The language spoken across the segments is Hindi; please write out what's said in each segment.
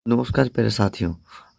नमस्कार प्यारे साथियों,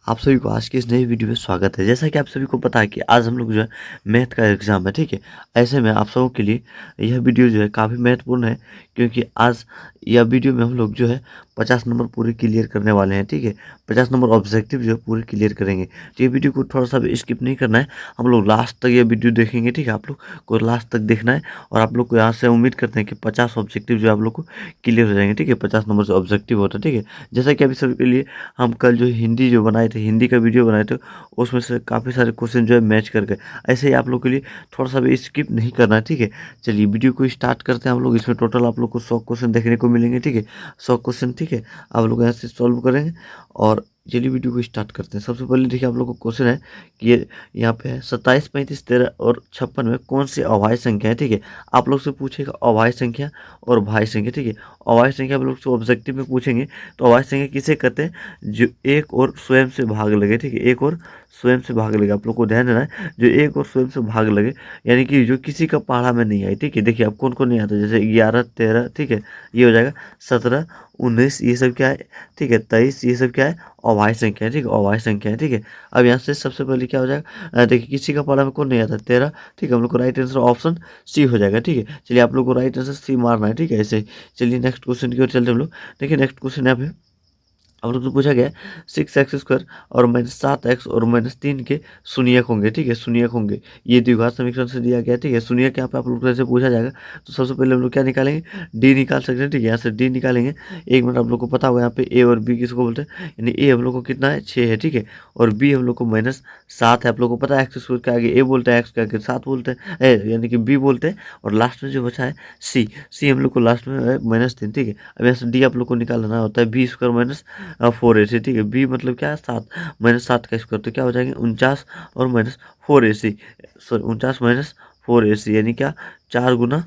आप सभी को आज की इस नई वीडियो में स्वागत है। जैसा कि आप सभी को पता है कि आज हम लोग जो है मैथ का एग्ज़ाम है, ठीक है? ऐसे में आप सबों के लिए यह वीडियो जो है काफ़ी महत्वपूर्ण है, क्योंकि आज यह वीडियो में हम लोग जो है 50 नंबर पूरे क्लियर करने वाले हैं, ठीक है? 50 नंबर ऑब्जेक्टिव जो है पूरे क्लियर करेंगे। तो ये वीडियो को थोड़ा-सा भी स्किप नहीं करना है, हम लोग लास्ट तक ये वीडियो देखेंगे, ठीक है? आप लोग को लास्ट तक देखना है और आप लोग को यहाँ से उम्मीद करते हैं कि 50 ऑब्जेक्टिव जो है आप लोग को क्लियर हो जाएँगे, ठीक है? 50 नंबर से ऑब्जेक्टिव होता है, ठीक है? जैसा कि अभी सभी के लिए हम कल जो हिंदी जो बनाए थे, हिंदी का वीडियो बनाए थे, उसमें से काफ़ी सारे क्वेश्चन जो है मैच कर गए। ऐसे ही आप लोग के लिए थोड़ा-सा भी स्किप नहीं करना है, ठीक है? चलिए वीडियो को स्टार्ट करते हैं हम लोग। इसमें टोटल आप लोग को 100 क्वेश्चन देखने को मिलेंगे, ठीक है? 100 क्वेश्चन, ठीक है? आप लोग यहाँ से सॉल्व करेंगे और चलिए वीडियो को स्टार्ट करते हैं। सबसे पहले देखिए आप लोग को क्वेश्चन है कि ये यहाँ पे है 27, 35, 13 और 56 में कौन सी अभाज्य संख्या है, ठीक है? आप लोग से पूछेगा अभाज्य संख्या और भाज्य संख्या, ठीक है? अभाज्य संख्या आप लोग से ऑब्जेक्टिव में पूछेंगे, तो अभाज्य संख्या किसे कहते हैं? जो एक और स्वयं से भाग लगे, ठीक है? एक और स्वयं से भाग लगे, आप लोग को ध्यान देना है, जो एक और स्वयं से भाग लगे, यानी कि जो किसी का पहाड़ा में नहीं आई, ठीक है? देखिए अब कौन-कौन नहीं आता, जैसे 11, 13, ठीक है? ये हो जाएगा 17, 19, ये सब क्या है, ठीक है? 23, ये सब क्या है? अभाज्य संख्या है, ठीक है? अभाज्य संख्या है, ठीक है? अब यहाँ से सबसे पहले क्या हो जाएगा, देखिए किसी का पहाड़ा में कौन नहीं आता? 13, ठीक है? हम लोग को राइट आंसर ऑप्शन सी हो जाएगा, ठीक है? चलिए आप लोग को राइट आंसर सी मारना है, ठीक है? ऐसे ही चलिए नेक्स्ट क्वेश्चन की ओर चलते हैं हम लोग। देखिए नेक्स्ट क्वेश्चन यहाँ पे हम लोग से पूछा गया है 6x² और -7x और -3 के शून्यक होंगे, ठीक है? शून्यक होंगे, ये द्विघात समीकरण से दिया गया है, ठीक है? शून्यक यहाँ पे आप लोग को ऐसे पूछा जाएगा, तो सबसे पहले हम लोग क्या निकालेंगे, डी निकाल सकते हैं, ठीक है? यहाँ से डी निकालेंगे। एक मिनट, आप लोग को पता होगा यहाँ पे ए और बी किसको बोलते हैं, यानी ए हम लोग को कितना है 6 है, ठीक है? और बी हम लोग को -7 है। आप लोग को पता है x² के आगे ए बोलते हैं, एक्स के आगे 7 बोलते हैं, यानी कि बी बोलते हैं, और लास्ट में जो बचा है सी, सी हम लोग को लास्ट में है -3, ठीक है? अब यहाँ से डी आप लोग को निकालना होता है b² माइनस 4ac, ठीक है? बी मतलब क्या है 7, -7 का स्क्वायर, तो क्या हो जाएंगे 49 और -4ac, सॉरी 49 -4ac, यानी क्या 4 गुना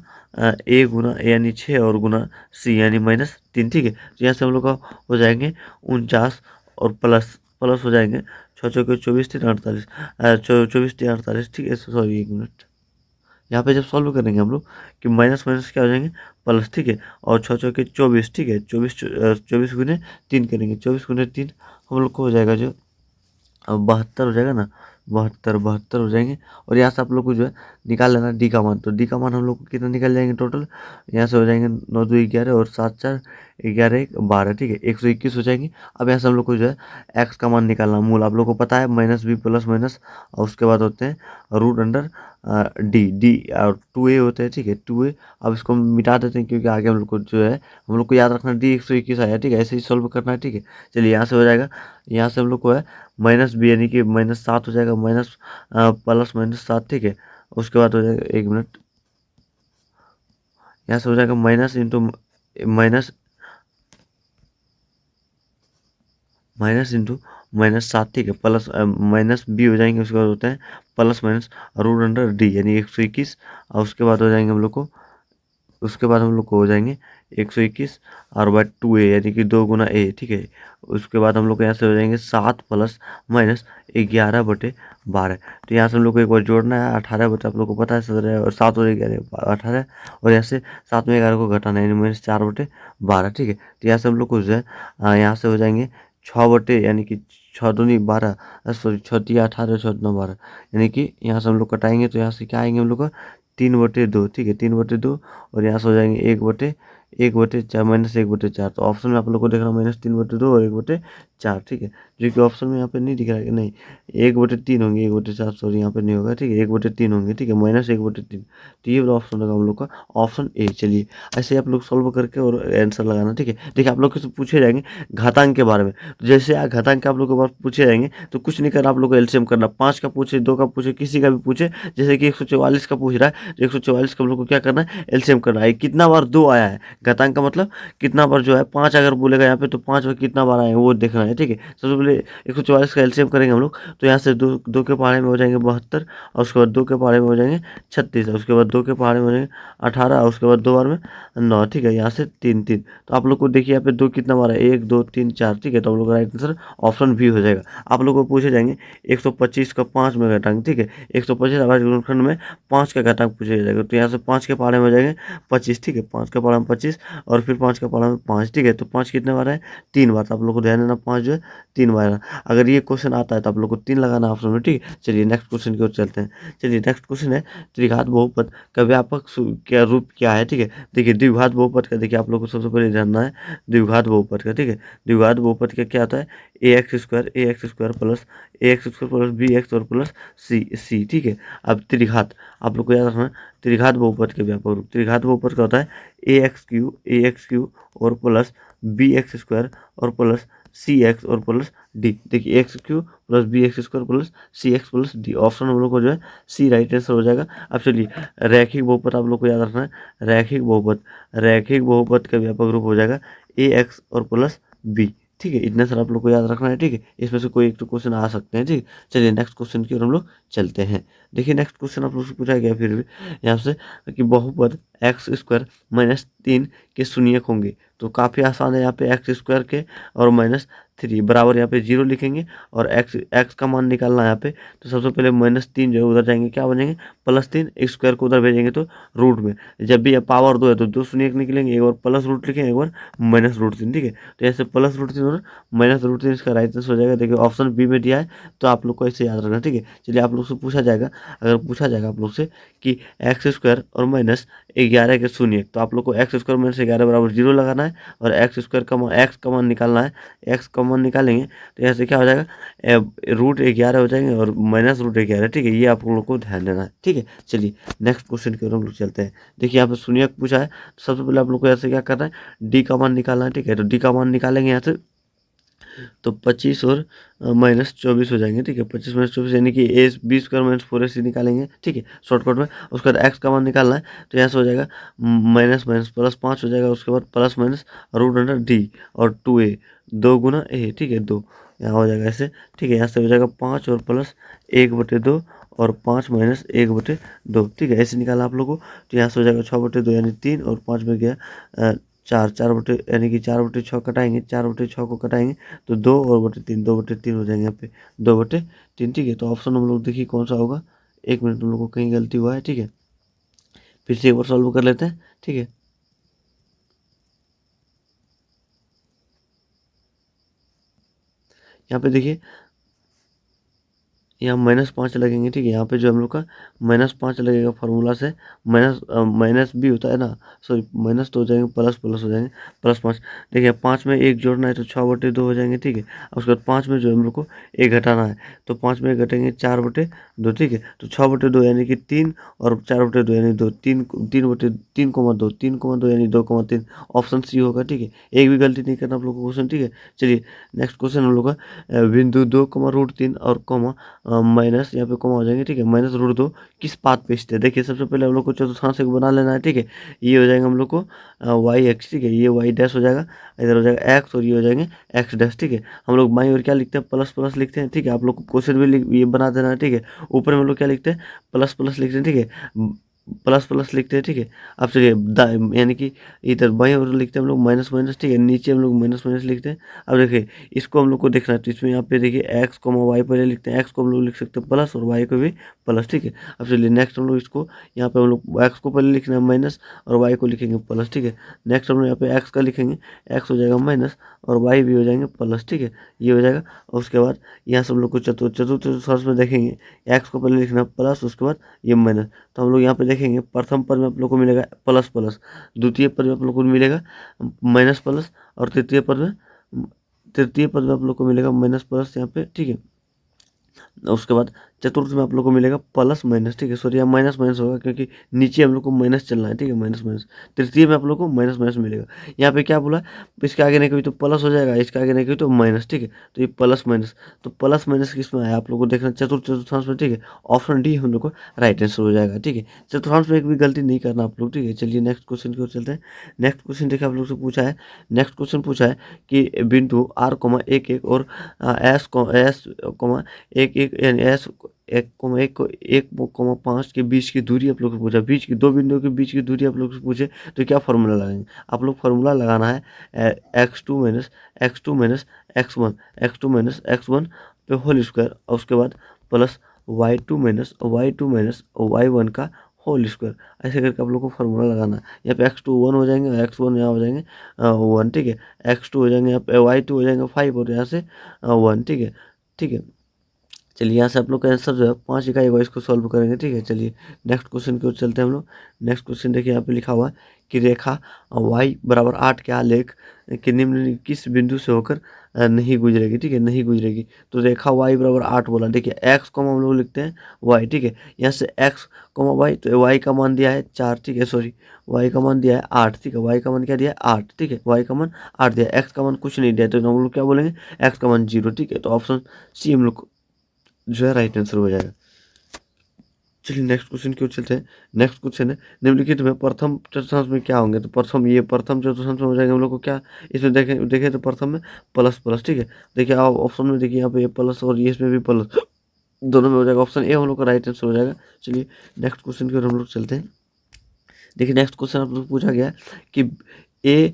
ए गुना यानी 6 और गुना सी यानी -3, ठीक है? तो यहाँ से हम लोग का हो जाएंगे 49 और प्लस प्लस हो जाएंगे 6 चौके 24, 3 48, 24, 3 48, ठीक है? सॉरी एक मिनट, यहाँ पे जब सॉल्व करेंगे हम लोग कि माइनस माइनस क्या हो जाएंगे प्लस, ठीक है? और 6 चौके 24, ठीक है? 24 गुने 3 करेंगे, 24 गुने 3 हम लोग को हो जाएगा जो 72 हो जाएगा ना, 72 हो जाएंगे। और यहाँ से आप लोग को जो है निकाल लेना डी का मान, तो डी का मान हम लोग को कितना निकल जाएंगे टोटल, यहाँ से हो जाएंगे 9 2 11 और 7 4 11 1 12, ठीक है? 121 हो जाएंगे। अब यहाँ से हम लोग को जो है एक्स का मान निकालना, मूल आप लोग को पता है माइनस बी प्लस माइनस, और उसके बाद होते हैं रूट अंडर डी, डी और 2a होते हैं, ठीक है? 2a। अब इसको हम मिटा देते हैं, क्योंकि आगे हम लोग को जो है हम लोग को याद रखना डी 121 आया, ठीक है? ऐसे ही सॉल्व करना है, ठीक है? चलिए यहाँ से हो जाएगा, यहाँ से हम लोग को है माइनस बी, यानी कि -7 हो जाएगा, माइनस प्लस -7, ठीक है? उसके बाद हो जाएगा एक मिनट, यहाँ से हो जाएगा माइनस इंटू माइनस, -7, ठीक है? प्लस माइनस बी हो जाएंगे, उसके बाद होते हैं plus minus root under D, यानी 121। और उसके बाद हो जाएंगे हम लोग को, उसके बाद हम लोग को हो जाएंगे 121 और बाय 2a, यानी कि 2 गुना ए, ठीक है? उसके बाद हम लोग को यहाँ से हो जाएंगे 7 प्लस माइनस 11/12। तो यहाँ से हम लोग को एक बार जोड़ना है 18 बटे, आप लोग को पता है 17 और 7 और 11 18, और यहाँ से 7 में 11 को घटाना है, यानी -4/12, ठीक है? तो यहाँ से हम लोग को जो है यहाँ से हो जाएंगे 6 बटे, यानी कि 6 दूनी 12, सॉरी 6 तिया 18, 6 दूना 12, यानी कि यहाँ से हम लोग कटाएंगे, तो यहाँ से क्या आएंगे हम लोग का 3/2, ठीक है? 3/2, और यहाँ से हो जाएंगे 1/4 -1/4। तो ऑप्शन में आप लोग को देख रहा हूँ -3/2 और 1/4, ठीक है? जो कि ऑप्शन में यहाँ पे नहीं दिख रहा है कि नहीं, 1/3 होंगे, 1/4 सॉरी यहाँ पे नहीं होगा, ठीक है? 1/3 होंगे, ठीक है? -1/3, तो ये वाला ऑप्शन लगा हम लोग का ऑप्शन ए। चलिए ऐसे ही आप लोग सॉल्व करके और आंसर लगाना, ठीक है? देखिए आप लोग किसी पूछे जाएंगे घातांक के बारे में, तो जैसे घातांक के आप लोग के पास पूछे जाएंगे, तो कुछ नहीं करना, आप लोग को एलसीएम करना, 5 का पूछे, 2 का पूछे, किसी का भी पूछे, जैसे कि 144 का पूछ रहा है, तो 144 का हम लोग को क्या करना है, एलसीएम करना है। कितना बार 2 आया है, घातांक का मतलब कितना बार जो है 5 अगर बोलेगा यहाँ पे, तो 5 बार कितना बार आए हैं वो देखना है, ठीक है? सबसे पहले 144 का एलसीएम करेंगे हम लोग, तो यहाँ से दो के पहाड़े में हो जाएंगे 72, और उसके बाद 2 के पहाड़े में हो जाएंगे 36, और उसके बाद 2 के पहाड़े में हो जाएंगे 18, और उसके बाद 2 बार में 9, ठीक है? यहाँ से 3 3, तो आप लोग को देखिए यहाँ पे 2 कितना बार है, 1 2 3 4, ठीक है? तो हम लोग का राइट आंसर ऑप्शन बी हो जाएगा। आप लोग को पूछे जाएंगे 125 का 5 में घटाएंगे, ठीक है? 125 अभाज्य गुणनखंड में 5 का घातांक पूछा जाएगा, तो यहाँ से 5 के पहाड़े में हो जाएंगे 25, ठीक है? 5 के पहाड़े में 25, 25 और फिर 5 का पढ़ा में 5, ठीक है। तो 5 कितने बार है, 3 बार। तो आप लोग को ध्यान देना 5 जो है 3 बार है। अगर ये क्वेश्चन आता है तो आप लोग को 3 लगाना ऑप्शन में, ठीक है। चलिए नेक्स्ट क्वेश्चन की ओर चलते हैं। चलिए नेक्स्ट क्वेश्चन है त्रिघात बहुपद का व्यापक क्या रूप क्या है, ठीक है। देखिए द्विघात बहुपद का देखिए आप लोग को सबसे पहले जानना है द्विघात बहुपद का, ठीक है। द्विघात बहुपद का क्या होता है, A X square plus B X और प्लस सी, ठीक है। अब त्रिघात आप लोग को याद रखना है, त्रिघात बहुपद के व्यापक रूप, त्रिघात बहुपद का होता है ए एक्स क्यू और प्लस बी एक्स स्क्वायर और प्लस सी एक्स और प्लस डी। देखिए X cube plus B X square plus C X plus D, option हम लोग को जो है सी राइट आंसर हो जाएगा। अब चलिए रैखिक बहुपद आप लोग को याद रखना है, रैखिक बहुपद का व्यापक रूप हो जाएगा ए एक्स और प्लस बी, ठीक है। इतना सर आप लोग को याद रखना है, ठीक है। इसमें से कोई एक तो क्वेश्चन आ सकते हैं, ठीक है। चलिए नेक्स्ट क्वेश्चन की ओर हम लोग चलते हैं। देखिए नेक्स्ट क्वेश्चन आप लोग से पूछा गया फिर भी यहाँ से कि बहुपद एक्स स्क्वायर माइनस 3 के शून्यक होंगे। तो काफ़ी आसान है, यहाँ पे एक्स स्क्वायर के और माइनस 3 बराबर यहाँ पे 0 लिखेंगे और एक्स का मान निकालना है यहाँ पे। तो सबसे पहले -3 जो है उधर जाएंगे, क्या बनेंगे +3, स्क्वायर को उधर भेजेंगे तो रूट में। जब भी पावर 2 है तो 2 शून्य निकलेंगे, एक बार प्लस रूट लिखेंगे, एक बार -√3, ठीक है। तो ऐसे +√3 और -√3 इसका राइट आंसर हो जाएगा। देखिए ऑप्शन बी में दिया है तो आप लोग को ऐसे याद रखना, ठीक है। चलिए आप लोग से पूछा जाएगा, अगर पूछा जाएगा आप लोग से कि एक्स स्क्वायर और -11 के शून्य, तो आप लोग को एक्स स्क्वायर -11 बराबर 0 लगाना है और एक्स का मान निकालना है। एक्स का मान निकालेंगे तो यहाँ से क्या हो जाएगा, √11 हो जाएंगे और -√11, ठीक है। ये आप लोग को ध्यान देना है, ठीक है। चलिए नेक्स्ट क्वेश्चन की ओर हम लोग चलते हैं। देखिए यहाँ पे शून्य पूछा है, तो सबसे पहले आप लोग को ऐसे क्या करना है, डी का मान निकालना है, ठीक है। तो डी का मान निकालेंगे यहाँ से तो 25 और -24 हो जाएंगे, ठीक है। 25 -24 यानी कि ए बी स्क्वायर -4ac निकालेंगे, ठीक है, शॉर्टकट में। उसके बाद एक्स का मान निकालना है तो यहाँ से हो जाएगा माइनस माइनस +5 हो जाएगा। उसके बाद प्लस माइनस √डी और 2a 2 गुना ए, ठीक है, 2 यहाँ हो जाएगा ऐसे, ठीक है। यहाँ से हो जाएगा 5 और प्लस 1/2 और 5 माइनस 1/2, ठीक है। ऐसे निकाला आप लोगों को। तो यहाँ से हो जाएगा 6/2 यानी 3 और 5 में गया 4, 4 यानी कि 4/6 कटाएंगे, 4/6 को कटाएंगे तो 2 और 2/3, 2/3 हो जाएंगे यहाँ पे 2/3, ठीक है। तो ऑप्शन हम लोग देखिए कौन सा होगा, 1 मिनट हम लोग को कहीं गलती हुआ है, ठीक है। फिर से एक बार सॉल्व कर लेते हैं, ठीक है। यहाँ पे देखिए यहाँ -5 लगेंगे, ठीक है। यहाँ पे जो हम लोग का -5 लगेगा फार्मूला से, माइनस भी होता है ना, सॉरी माइनस तो हो जाएंगे, प्लस प्लस हो जाएंगे, +5। देखिए 5 में 1 जोड़ना है तो 6/2 हो जाएंगे, ठीक है। और उसके बाद 5 में जो हम लोग को 1 घटाना है तो 5 में 1 घटेंगे 4/2, ठीक है। तो 6/2 यानी कि 3 और 4/2 यानी 2, 3/3,2 3,2 यानी 2,3, ऑप्शन सी होगा, ठीक है। एक भी गलती नहीं करना आप लोग को क्वेश्चन, ठीक है। चलिए नेक्स्ट क्वेश्चन हम लोग का बिंदु 2, √3 और माइनस यहाँ पे कॉमा हो जाएंगे, ठीक है, -√2 किस पाथ पे स्थित है। देखिए सबसे पहले हम लोग को चतुर्थांश एक बना लेना है, ठीक है। ये हो जाएगा हम लोग को वाई एक्स, ठीक है, ये वाई डैश हो जाएगा, इधर हो जाएगा एक्स और ये हो जाएंगे एक्स डैश, ठीक है। हम लोग बाई और क्या लिखते हैं, प्लस प्लस लिखते हैं, ठीक है। आप लोग को क्वेश्चन भी ये बना देना है, ठीक है। ऊपर में हम लोग क्या लिखते हैं, प्लस प्लस लिखते हैं, ठीक है, प्लस प्लस लिखते हैं, ठीक है। अब चलिए यानी कि इधर बाई और लिखते हैं हम लोग माइनस माइनस, ठीक है, नीचे हम लोग माइनस माइनस लिखते हैं। अब देखिए इसको हम लोग को देखना है तो इसमें यहाँ पे देखिए एक्स को वाई पहले लिखते हैं, एक्स को हम लोग लिख सकते हैं प्लस और वाई को भी प्लस, ठीक है। अब चलिए नेक्स्ट हम लोग इसको यहाँ पे हम लोग एक्स को पहले लिखना है माइनस और वाई को लिखेंगे प्लस, ठीक है। नेक्स्ट हम लोग यहाँ पे एक्स का लिखेंगे, एक्स हो जाएगा माइनस और वाई भी हो जाएंगे प्लस, ठीक है, ये हो जाएगा। और उसके बाद यहाँ से हम लोग को चतुर्थांश में देखेंगे, एक्स को पहले लिखना प्लस, उसके बाद ये माइनस। तो हम लोग यहाँ पे देखेंगे प्रथम पद में आप लोग को मिलेगा प्लस प्लस, द्वितीय पद में आप लोग को मिलेगा माइनस प्लस और तृतीय पद में आप लोग को मिलेगा माइनस प्लस यहाँ पे, ठीक है। उसके बाद चतुर्थ में आप लोग को मिलेगा प्लस माइनस, ठीक है, सॉरी यहाँ माइनस माइनस होगा क्योंकि नीचे हम लोग को माइनस चलना है, ठीक है, माइनस माइनस। तृतीय में आप लोग को माइनस माइनस मिलेगा। यहाँ पे क्या बोला, इसके आगे नहीं कभी तो प्लस हो जाएगा, इसके आगे नहीं कभी तो माइनस, ठीक है। तो ये प्लस माइनस, तो प्लस माइनस किस में आया आप लोग को देखना, चतुर्थांश में, ठीक है। ऑप्शन डी हम लोग को राइट आंसर हो जाएगा, ठीक है। चतुर्थांश में एक भी गलती नहीं करना आप लोग, ठीक है। चलिए नेक्स्ट क्वेश्चन की ओर चलते हैं। नेक्स्ट क्वेश्चन देखिए आप लोग से पूछा है, नेक्स्ट क्वेश्चन पूछा है कि बिंदु R, 1 और एस एक एक यानी एस 1,5 के बीच की दूरी आप लोग से पूछा, बीच की दो बिंदुओं के बीच की दूरी आप लोग से पूछे तो क्या फार्मूला लगाएंगे। आप लोग फार्मूला लगाना है x2 माइनस x1 पे होल स्क्वायर और उसके बाद प्लस y2 माइनस y1 का होल स्क्वायर। ऐसे करके आप लोग को फॉर्मूला लगाना है। यहाँ पे x2 1 हो जाएंगे और x1 यहाँ हो जाएंगे 1, ठीक है। x2 हो जाएंगे, यहाँ पे y2 हो जाएंगे 5 और यहाँ से 1, ठीक है। ठीक है, चलिए यहाँ से आप लोग का आंसर जो है 5 इकाई होगा, इसको सॉल्व करेंगे, ठीक है। चलिए नेक्स्ट क्वेश्चन की ओर चलते हैं हम लोग। नेक्स्ट क्वेश्चन देखिए, यहाँ पे लिखा हुआ है कि रेखा y बराबर 8 के आलेख के निम्न किस बिंदु से होकर नहीं गुजरेगी, ठीक है, नहीं गुजरेगी। तो रेखा y बराबर 8 बोला, देखिए x को हम लोग लिखते हैं y, ठीक है। यहाँ से x y, तो y का मान दिया है 4, ठीक है, सॉरी y का मान दिया है 8, ठीक है। y का मान क्या दिया है 8, ठीक है, y का मान 8 दिया है, x का मान कुछ नहीं दिया, तो हम लोग क्या बोलेंगे, x का मान 0, ठीक है। तो ऑप्शन सी हम लोग जो है राइट आंसर हो जाएगा। चलिए नेक्स्ट क्वेश्चन की ओर चलते हैं। नेक्स्ट क्वेश्चन है, निम्नलिखित में प्रथम चतुर्थांश में क्या होंगे। तो प्रथम, ये प्रथम चतुर्थांश में हो जाएगा हम लोग को क्या, इसमें देखें तो प्रथम में प्लस प्लस, ठीक है। देखिए आप ऑप्शन में देखिए, यहाँ पे ये प्लस और ये इसमें भी प्लस, दोनों में हो जाएगा। ऑप्शन ए हम लोग का राइट आंसर हो जाएगा। चलिए नेक्स्ट क्वेश्चन की ओर हम लोग चलते हैं। देखिए नेक्स्ट क्वेश्चन आप लोग पूछा गया कि ए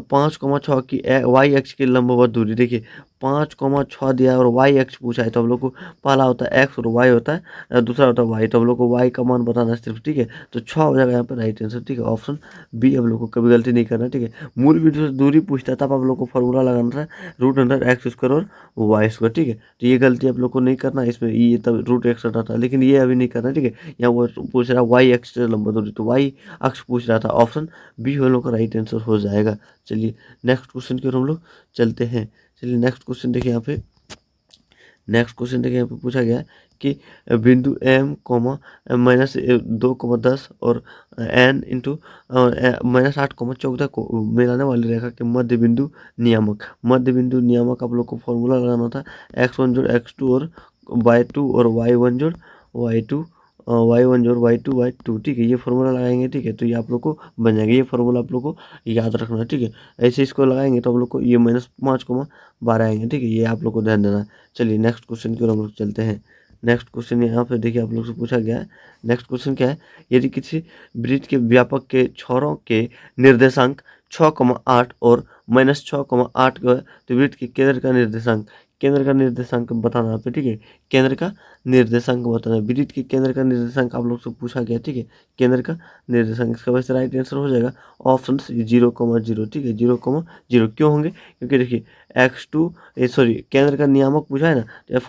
5,6 की वाई एक्स की लंबवत दूरी, देखिए 5,6 दिया है और वाई एक्स पूछा है, तो हम लोग को पहला होता है एक्स और वाई होता है, दूसरा होता है वाई, तो हम लोग को वाई का मान बताना है सिर्फ, ठीक है। तो 6 हो जाएगा यहाँ पे राइट आंसर, ठीक है। ऑप्शन बी हम लोग को कभी गलती नहीं करना, ठीक है। मूल बिंदु से दूरी पूछता है तब आप लोग को फॉर्मूला लगाना था √x² और y², ठीक है। तो ये गलती आप लोग को नहीं करना, इसमें ये तब √x आता था, लेकिन ये अभी नहीं करना, ठीक है। यहाँ वो पूछ रहा है वाई एक्स से लंबा दूरी, तो वाई अक्ष पूछ रहा था, ऑप्शन बी हम लोग का राइट आंसर हो जाएगा। चलिए नेक्स्ट क्वेश्चन की ओर हम लोग चलते हैं। चलिए नेक्स्ट क्वेश्चन देखिए, यहाँ पे नेक्स्ट क्वेश्चन देखिए, यहाँ पे पूछा गया है कि बिंदु m -2,10 और n इंटू -8,14 को मिलाने वाली रेखा के मध्य बिंदु नियामक, मध्य बिंदु नियामक आप लोग को फॉर्मूला लगाना था x1 जोड़ x2 और y2 और y1 जोड़ y2, y1 जोड़ y2, ठीक है। ये फॉर्मूला लगाएंगे, ठीक है, तो ये आप लोग को बन जाएगा। ये फॉर्मूला आप लोग को याद रखना है, ठीक है। ऐसे इसको लगाएंगे तो आप लोग को ये -5,12 आएंगे, ठीक है। ये आप लोग को ध्यान देना है। चलिए नेक्स्ट क्वेश्चन की ओर हम लोग चलते हैं। नेक्स्ट क्वेश्चन यहाँ पे देखिए आप लोग से पूछा गया है। नेक्स्ट क्वेश्चन क्या है, यदि किसी वृत्त के व्यापक के छोरों के निर्देशांक 6,8 और -6,8 का, तो वृत्त के केंद्र का निर्देशांक, केंद्र का निर्देशांक बताना है, ठीक है। केंद्र का निर्देशांक बताना है, वृत्त के केंद्र का निर्देशांक आप लोग से पूछा गया, ठीक है। केंद्र का निर्देशांक, इसका वैसे राइट आंसर हो जाएगा ऑप्शन 0,0, ठीक है, 0,0। क्यों होंगे, क्योंकि देखिए केंद्र का नियामक पूछा है ना, तो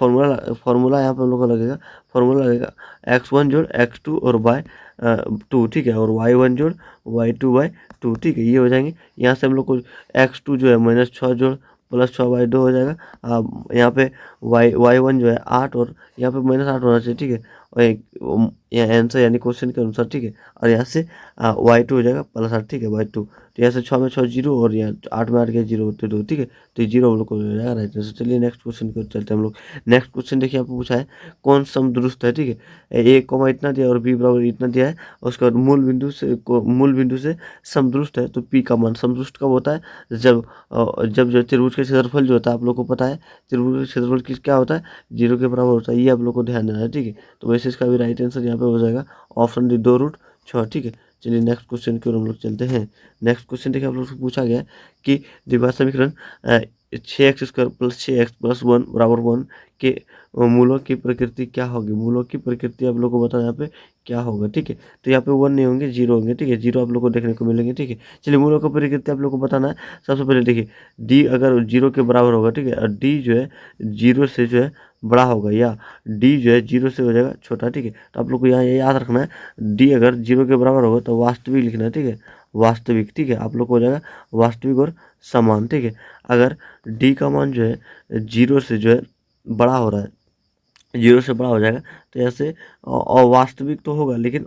फॉर्मूला यहाँ पे हम लोग को लगेगा, फॉर्मूला लगेगा x1 जोड़ x2 और y2, ठीक है, और y1 जोड़ y2, ठीक है। ये हो जाएंगे। यहाँ से हम लोग को x2 जो है -6 जोड़ +6/2 हो जाएगा। यहाँ पे y1 जो है 8 और यहाँ पे -8 होना चाहिए, ठीक है। और यहाँ आंसर यानी क्वेश्चन के अनुसार, ठीक है। और यहाँ से y2 हो जाएगा +8, ठीक है, y2। तो यहाँ से 6 में 6 0 और यहाँ 8 में 8 गया 0 होते 2, ठीक है। तो ये 0 हम लोग को हो जाएगा राइट आंसर। चलिए नेक्स्ट क्वेश्चन की ओर चलते हैं हम लोग। नेक्स्ट क्वेश्चन देखिए, यहाँ पे पूछा है कौन समदुरुस्त है, ठीक है। ए कॉमा इतना दिया और बी बराबर इतना दिया है, उसके बाद मूल बिंदु से समदुरुस्त है, तो पी का मान समदुरुस्त कब होता है, जब जो त्रिभुज का क्षेत्रफल जो होता है आप लोग को पता है, त्रिभुज का क्षेत्रफल क्या होता है, 0 के बराबर होता है। ये आप लोग को ध्यान देना है, ठीक है। तो वैसे इसका भी राइट आंसर यहाँ पे हो जाएगा ऑप्शन डी 2√6, ठीक है। चलिए नेक्स्ट क्वेश्चन की ओर हम लोग चलते हैं। नेक्स्ट क्वेश्चन देखिए, आप लोग से पूछा गया है कि द्विघात समीकरण 6x² + 6x + 1 = 1 के मूलों की प्रकृति क्या होगी। मूलों की प्रकृति आप लोग को बताना, यहाँ पे क्या होगा, ठीक है। तो यहाँ पे 1 नहीं होंगे, 0 होंगे, ठीक है। 0 आप लोग को देखने को मिलेंगे, ठीक है। चलिए मूलों की प्रकृति आप लोग को बताना है। सबसे पहले देखिए डी अगर 0 के बराबर होगा, ठीक है, और डी जो है 0 से जो है बड़ा होगा, या डी जो है 0 से हो जाएगा छोटा, ठीक है। तो आप लोग को यहाँ ये याद रखना है, डी अगर 0 के बराबर होगा तो वास्तविक लिखना है, ठीक है, वास्तविक, ठीक है। आप लोग को हो जाएगा वास्तविक और समान, ठीक है। अगर डी का मान जो है 0 से जो है बड़ा हो रहा है, 0 से बड़ा हो जाएगा, तो ऐसे अवास्तविक तो होगा लेकिन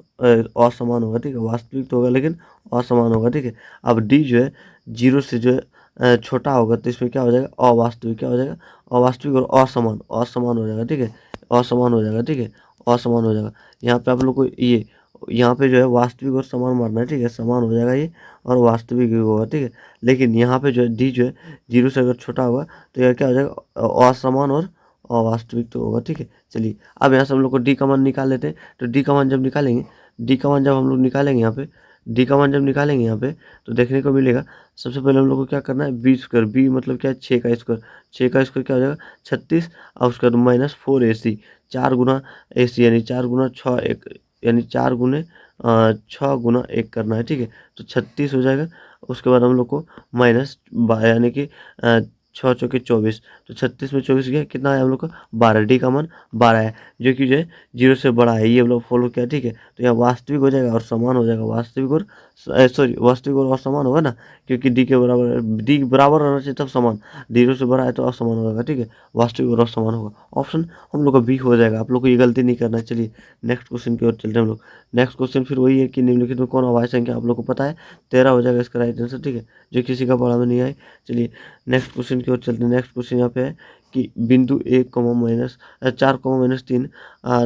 असमान होगा, ठीक है। वास्तविक तो होगा लेकिन असमान होगा, ठीक है। अब डी जो है 0 से जो है छोटा होगा, तो इसमें क्या हो जाएगा, अवास्तविक, क्या हो जाएगा, अवास्तविक और असमान, असमान हो जाएगा, ठीक है, असमान हो जाएगा, ठीक है, असमान हो जाएगा। यहाँ पे आप लोग को ये यहाँ पे जो है वास्तविक और समान मारना है, ठीक है, समान हो जाएगा ये, और वास्तविक भी होगा, ठीक है। लेकिन यहाँ पे जो है डी जो है 0 से अगर छोटा होगा तो यह क्या हो जाएगा, असमान और अवास्तविक तो होगा, ठीक है। चलिए अब यहाँ से हम लोग को डी का मान निकाल लेते हैं। तो डी का मान जब निकालेंगे, डी का मान जब हम लोग निकालेंगे यहाँ पे, डी का मान जब निकालेंगे यहाँ पे, तो देखने को मिलेगा सबसे पहले हम लोग को क्या करना है, b², बी मतलब क्या है, 6 का स्क्वायर, 6 का स्क्वायर क्या हो जाएगा 36, और उसके बाद -4 AC, 4 गुना AC यानी 4 गुना 6 यानी 4 गुने 6 गुना 1 करना है, ठीक है। तो 36 हो जाएगा। उसके बाद हम लोग को माइनस यानी कि 6 चौके 24, तो 36 में 24 गया, कितना है हम लोग का 12, डी का मान 12 है, जो कि जो है 0 से बड़ा है, ये हम लोग फॉलो किया, ठीक है। तो यहाँ वास्तविक हो जाएगा और समान हो जाएगा, वास्तविक और सॉरी वास्तविक और असमान होगा ना, क्योंकि डी के बराबर, डी बराबर रहना चाहिए तब समान, 0 से बड़ा है तो असमान होगा, ठीक है। वास्तविक और असमान होगा, ऑप्शन हम लोग का बी हो जाएगा। आप लोग को ये गलती नहीं करना है। चलिए नेक्स्ट क्वेश्चन की ओर चलते हैं हम लोग। नेक्स्ट क्वेश्चन फिर वही है कि निम्नलिखित में कौन अभाज्य संख्या, आप लोग को पता है 13 हो जाएगा इसका राइट आंसर, ठीक है, जो किसी का पढ़ा में नहीं आए। चलिए नेक्स्ट क्वेश्चन की ओर चलते हैं। नेक्स्ट क्वेश्चन यहाँ पे है कि बिंदु 1 माइनस 4 माइनस 3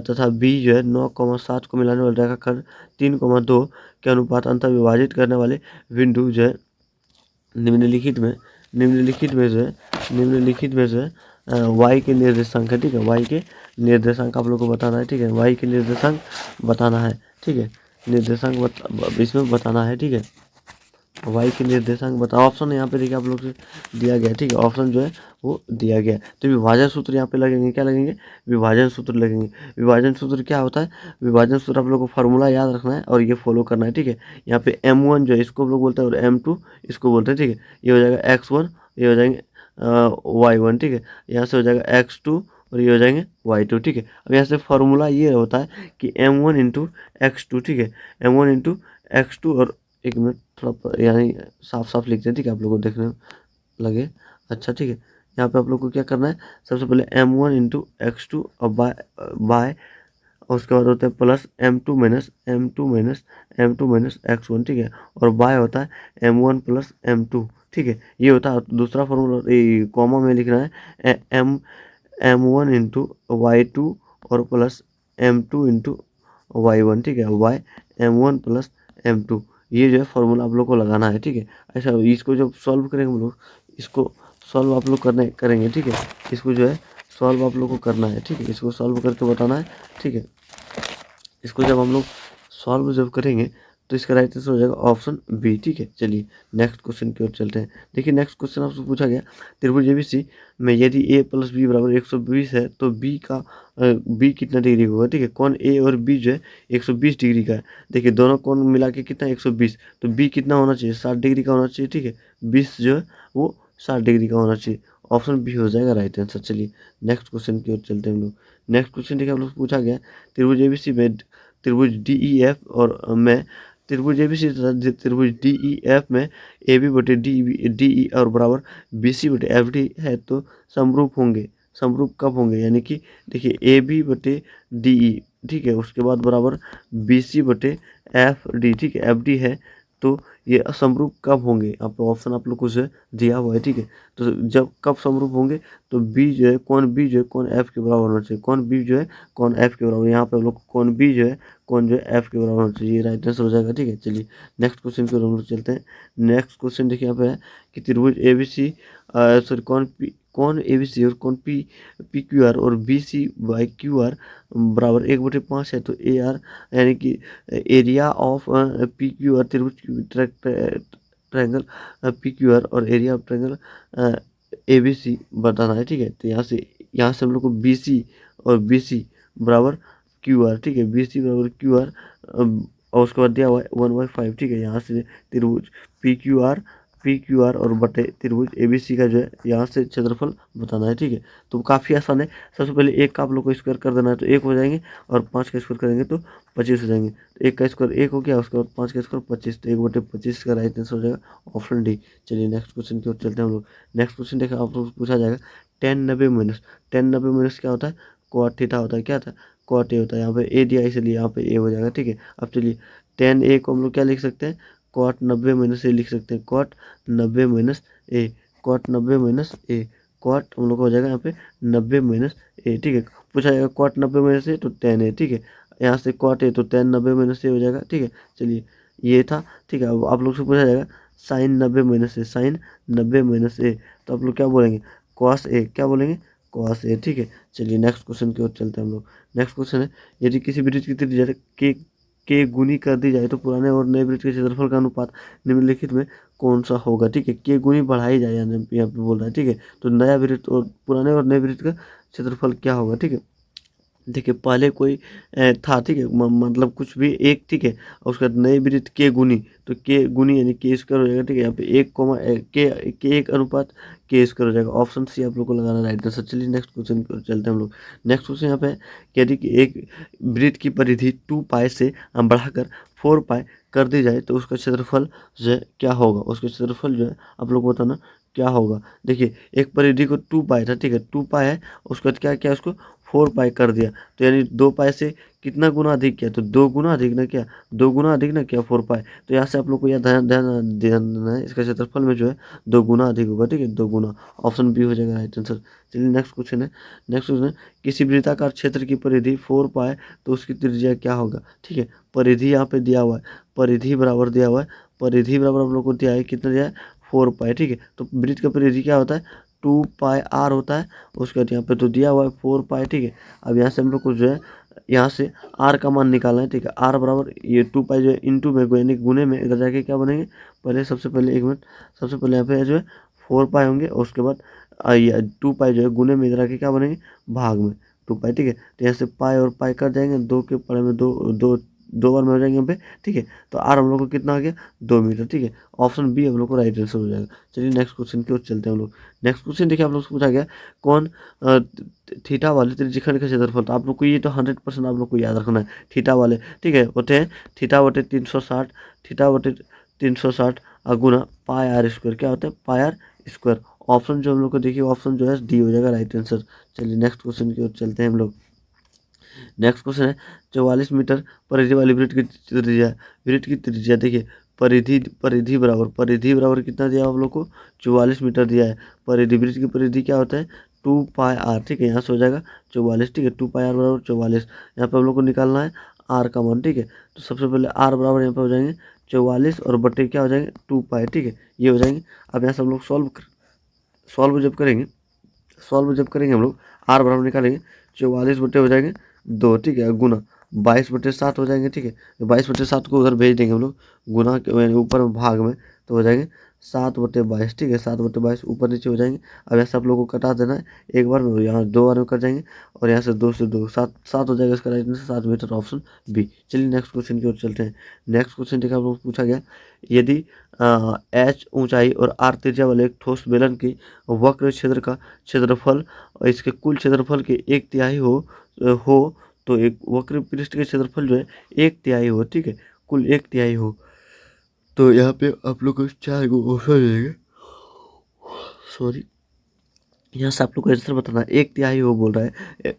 तथा बी जो है 9 7 को मिलाने वाले रेखाखंड 3 2 के अनुपात अंतर विभाजित करने वाले बिंदु जो है निम्नलिखित में जो है y के निर्देशांक है, ठीक है। y के निर्देशांक आप लोग को बताना है, ठीक है। y के निर्देशांक बताना है, ठीक है। निर्देशांक इसमें बताना है, ठीक है। y के निर्देशांक बताओ। ऑप्शन यहाँ पे देखिए आप लोग से दिया गया है, ठीक है। ऑप्शन जो है वो दिया गया है। तो विभाजन सूत्र यहाँ पे लगेंगे, क्या लगेंगे, विभाजन सूत्र लगेंगे। विभाजन सूत्र क्या होता है, विभाजन सूत्र आप लोग को फार्मूला याद रखना है और ये फॉलो करना है, ठीक है। यहाँ पे m1 जो है इसको हम लोग बोलते हैं और m2 इसको बोलते हैं, ठीक है। ये हो जाएगा x1, ये हो जाएंगे y1, ठीक है। यहाँ से हो जाएगा x2 और ये हो जाएंगे y2, ठीक है। अब यहाँ से फार्मूला ये होता है कि m1 इंटू x2, ठीक है, m1 इंटू x2 और एक मिनट थोड़ा यानी साफ साफ लिखते हैं, ठीक है, आप लोगों को देखने में लगे अच्छा, ठीक है। यहाँ पे आप लोग को क्या करना है, सबसे पहले m1 इंटू x2 और बाय और उसके बाद होता है प्लस m2 माइनस x1, ठीक है, और बाय होता है m1 प्लस m2, ठीक है। ये होता है दूसरा फॉर्मूला, कॉमा में लिखना है m1 इंटू y2 और प्लस m2 इंटू y1, ठीक है, y m1 प्लस m2, ये जो है फॉर्मूला आप लोग को लगाना है, ठीक है। ऐसा इसको जब सॉल्व करेंगे हम लोग, इसको सॉल्व आप लोग करेंगे, ठीक है। इसको जो है सॉल्व आप लोग को करना है, ठीक है। इसको सॉल्व करके बताना है, ठीक है। इसको जब हम लोग सॉल्व जब करेंगे तो इसका राइट आंसर हो जाएगा ऑप्शन बी, ठीक है। चलिए नेक्स्ट क्वेश्चन की ओर चलते हैं। देखिए नेक्स्ट क्वेश्चन आपसे पूछा गया, त्रिभुज एबीसी में यदि a प्लस बी बराबर 120 है तो बी कितना डिग्री का होगा, ठीक है। कौन ए और बी जो है 120 डिग्री का है। देखिए दोनों कौन मिला के कितना 120, तो बी कितना होना चाहिए, 60 डिग्री का होना चाहिए, ठीक है। 20 जो है वो 60 डिग्री का होना चाहिए, ऑप्शन बी हो जाएगा राइट आंसर। चलिए नेक्स्ट क्वेश्चन की ओर चलते हैं हम लोग। नेक्स्ट क्वेश्चन देखिए आप लोग पूछा गया, त्रिभुज एबीसी में त्रिभुज डी ई एफ और में त्रिभुज एबीसी तथा त्रिभुज डी ई एफ में ए बी बटे डी ई और बराबर बी सी बटे एफ डी है तो समरूप होंगे। समरूप कब होंगे, यानी कि देखिए ए बी बटे डी ई, ठीक है, उसके बाद बराबर बी सी बटे एफ डी, ठीक है, एफ डी है तो ये असमरूप कब होंगे, आपको ऑप्शन आप लोग को से दिया हुआ है, ठीक है। तो जब कब समरूप होंगे, तो बी जो है कौन एफ के बराबर होना चाहिए, कौन बी जो है कौन एफ के बराबर, यहाँ पे हम लोग कौन बी जो है कौन जो है एफ के बराबर होना चाहिए, राइट आंसर हो जाएगा, ठीक है। चलिए नेक्स्ट क्वेश्चन की ओर हम लोग चलते हैं। नेक्स्ट क्वेश्चन देखिए यहाँ पे है कि त्रिभुज ए बी सी सॉरी कौन ए बी सी और कौन पी क्यू आर और B C by Q R बराबर 1/5 है तो ए आर यानी कि area of P Q R त्रिभुज ट्रायंगल पी क्यू आर और area of triangle A B C बताना है, ठीक है। तो यहाँ से हम लोग को बी सी और बी सी बराबर क्यू आर, ठीक है, बी सी बराबर क्यू आर और उसके बाद दिया हुआ है 1/5, ठीक है। यहाँ से त्रिभुज पी क्यू आर और बटे त्रिभुज ए बी सी का जो है यहाँ से क्षेत्रफल बताना है, ठीक है। तो काफ़ी आसान है। सबसे पहले एक का आप लोग को स्क्वायर कर देना है तो 1 हो जाएंगे और 5 का स्क्वायर करेंगे तो 25 हो जाएंगे। तो 1 का स्क्वायर 1 हो गया, उसके बाद 5 का स्क्वायर 25, तो 1/25 का राइट आंसर हो जाएगा ऑप्शन डी। चलिए नेक्स्ट क्वेश्चन की ओर चलते हैं हम लोग। नेक्स्ट क्वेश्चन देखा आप लोग पूछा जाएगा 10 90 क्या होता है, cot थीटा होता है, क्या होता है cot ए होता है। यहाँ पे ए दिया इसलिए यहाँ पे ए हो जाएगा, ठीक है। अब चलिए 10 a को हम लोग क्या लिख सकते हैं, cot 90 - a लिख सकते हैं, cot 90 - a, cot 90 - a, cot हम लोग का हो जाएगा यहाँ पे 90 - a, ठीक है। पूछा जाएगा cot 90 - a तो 10 a, ठीक है। यहाँ से cot a तो 10 90 - a हो जाएगा, ठीक है। चलिए ये था, ठीक है। अब आप लोग से पूछा जाएगा sin 90 - a, sin 90 - a, तो आप लोग क्या बोलेंगे, cos a, क्या बोलेंगे cos a, ठीक है। चलिए नेक्स्ट क्वेश्चन की ओर चलते हैं हम लोग। नेक्स्ट क्वेश्चन है, यदि किसी वृत्त की त्रिज्या के गुनी कर दी जाए तो पुराने और नए वृत्त के क्षेत्रफल का अनुपात निम्नलिखित में कौन सा होगा, ठीक है। के गुनी बढ़ाई जाए यहाँ पे बोल रहा है, ठीक है। तो नया वृत्त और पुराने और नए वृत्त का क्षेत्रफल क्या होगा, ठीक है। देखिए पहले कोई था, ठीक है, मतलब कुछ भी एक, ठीक है, और उसके बाद नए वृत्त के गुनी, तो के गुनी यानी के स्क्वायर हो जाएगा, ठीक है, यहाँ पे 1 के 1 अनुपात के स्क्वायर हो जाएगा। ऑप्शन सी आप लोग को लगाना राइट आंसर। चलिए नेक्स्ट क्वेश्चन की ओर चलते हैं हम लोग। नेक्स्ट क्वेश्चन यहाँ पे कह दी कि एक वृत्त की परिधि 2 पाई से बढ़ाकर 4 पाई कर दी जाए तो उसका क्षेत्रफल जो है क्या होगा, उसका क्षेत्रफल जो है आप लोग को बताना क्या होगा। देखिए एक परिधि को 2 पाई था, ठीक है, 2 पाई है, उसके बाद क्या किया, उसको 4 पाई कर दिया, तो यानी 2 पाई से कितना गुना अधिक किया, तो 2 गुना अधिक ना किया, 2 गुना अधिक ना किया 4 पाई, तो यहाँ से आप लोग को यह ध्यान ध्यान ध्यान देना है, इसका क्षेत्रफल में जो है 2 गुना अधिक होगा, ठीक है, 2 गुना। ऑप्शन बी हो जाएगा राइट आंसर। चलिए नेक्स्ट क्वेश्चन है। नेक्स्ट क्वेश्चन है, किसी वृत्ताकार क्षेत्र की परिधि 4 पाई तो उसकी त्रिज्या क्या होगा, ठीक है। परिधि यहाँ पे दिया हुआ है, परिधि बराबर दिया हुआ है, परिधि बराबर हम लोग को दिया है, कितना दिया है, 4 पाई, ठीक है। तो वृत्त का परिधि क्या होता है, 2 पाई आर होता है, उसके बाद यहाँ पे तो दिया हुआ है 4 पाई, ठीक है। अब यहाँ से हम लोग को जो है यहाँ से आर का मान निकालना है, ठीक है। आर बराबर ये 2 पाई जो है इंटू में यानी गुने में इधर जाके क्या बनेंगे, पहले सबसे पहले 1 मिनट, सबसे पहले यहाँ पे जो है 4 पाई होंगे, और उसके बाद ये 2 पाई जो है गुने में इधर आके क्या बनेंगे, भाग में 2 पाई, ठीक है। तो यहाँ से पाई और पाई कट जाएंगे, 2 के पड़े में 2 2 2 बार में हो जाएंगे यहाँ पे, ठीक है। तो आर हम लोग को कितना आ गया, 2 मीटर, ठीक है। ऑप्शन बी हम लोग को राइट आंसर हो जाएगा। चलिए नेक्स्ट क्वेश्चन की ओर चलते हैं हम लोग। नेक्स्ट क्वेश्चन देखिए आप लोग से पूछा गया कौन थीटा वाले त्रिज्यखंड का क्षेत्रफल, तो आप लोग को ये तो 100% आप लोग को याद रखना है। थीटा वाले, ठीक है, होते हैं थीटा बटे 360, थीटा बटे 360 गुना पाई आर स्क्वायर, क्या होता है, पाई आर स्क्वायर। ऑप्शन जो हम लोग को देखिए, ऑप्शन जो है डी हो जाएगा राइट आंसर। चलिए नेक्स्ट क्वेश्चन की ओर चलते हैं हम लोग। नेक्स्ट क्वेश्चन है 44 मीटर परिधि वाली वृत्त की त्रिज्या, वृत्त की त्रिज्या देखिए, परिधि परिधि बराबर कितना दिया आप लोग को, 44 मीटर दिया है। परिधि, वृत्त की परिधि क्या होता है, 2 पाई आर, ठीक है, यहाँ से हो जाएगा 44, ठीक है, 2 पाई आर बराबर 44। यहाँ पे हम लोग को निकालना है आर का मान, ठीक है। तो सबसे पहले आर बराबर यहाँ पे हो जाएंगे 44 और बटे क्या हो जाएंगे 2 पाई, ठीक है, ये हो जाएंगे। अब यहाँ से हम लोग सॉल्व जब करेंगे हम लोग, आर बराबर निकालेंगे 44 बटे हो जाएंगे 2, ठीक है, गुना 22/7 हो जाएंगे, ठीक है। 22/7 को उधर भेज देंगे हम लोग, गुना यानी ऊपर में भाग में, तो हो जाएंगे 7/22, ठीक है, 7/22 ऊपर नीचे हो जाएंगे। अब ऐसे आप लोगों को कटा देना है, एक बार में यहाँ 2 बार में कट जाएंगे, और यहाँ से 2 से 2 7 7 हो जाएगा, इसका right answer 7 meter, option B. चलिए नेक्स्ट क्वेश्चन की ओर चलते हैं। नेक्स्ट क्वेश्चन देखिए आप लोग पूछा गया, यदि एच ऊंचाई और आर त्रिज्या वाले एक ठोस बेलन की वक्र क्षेत्र का क्षेत्रफल और इसके कुल क्षेत्रफल के 1/3 हो तो एक वक्र पृष्ठ के क्षेत्रफल जो है 1/3 हो, ठीक है, कुल 1/3 हो, तो यहाँ पे आप लोग को 4 गो ऑप्शन मिलेंगे, सॉरी, यहाँ से आप लोग को आंसर बताना है, 1/3 हो बोल रहा है।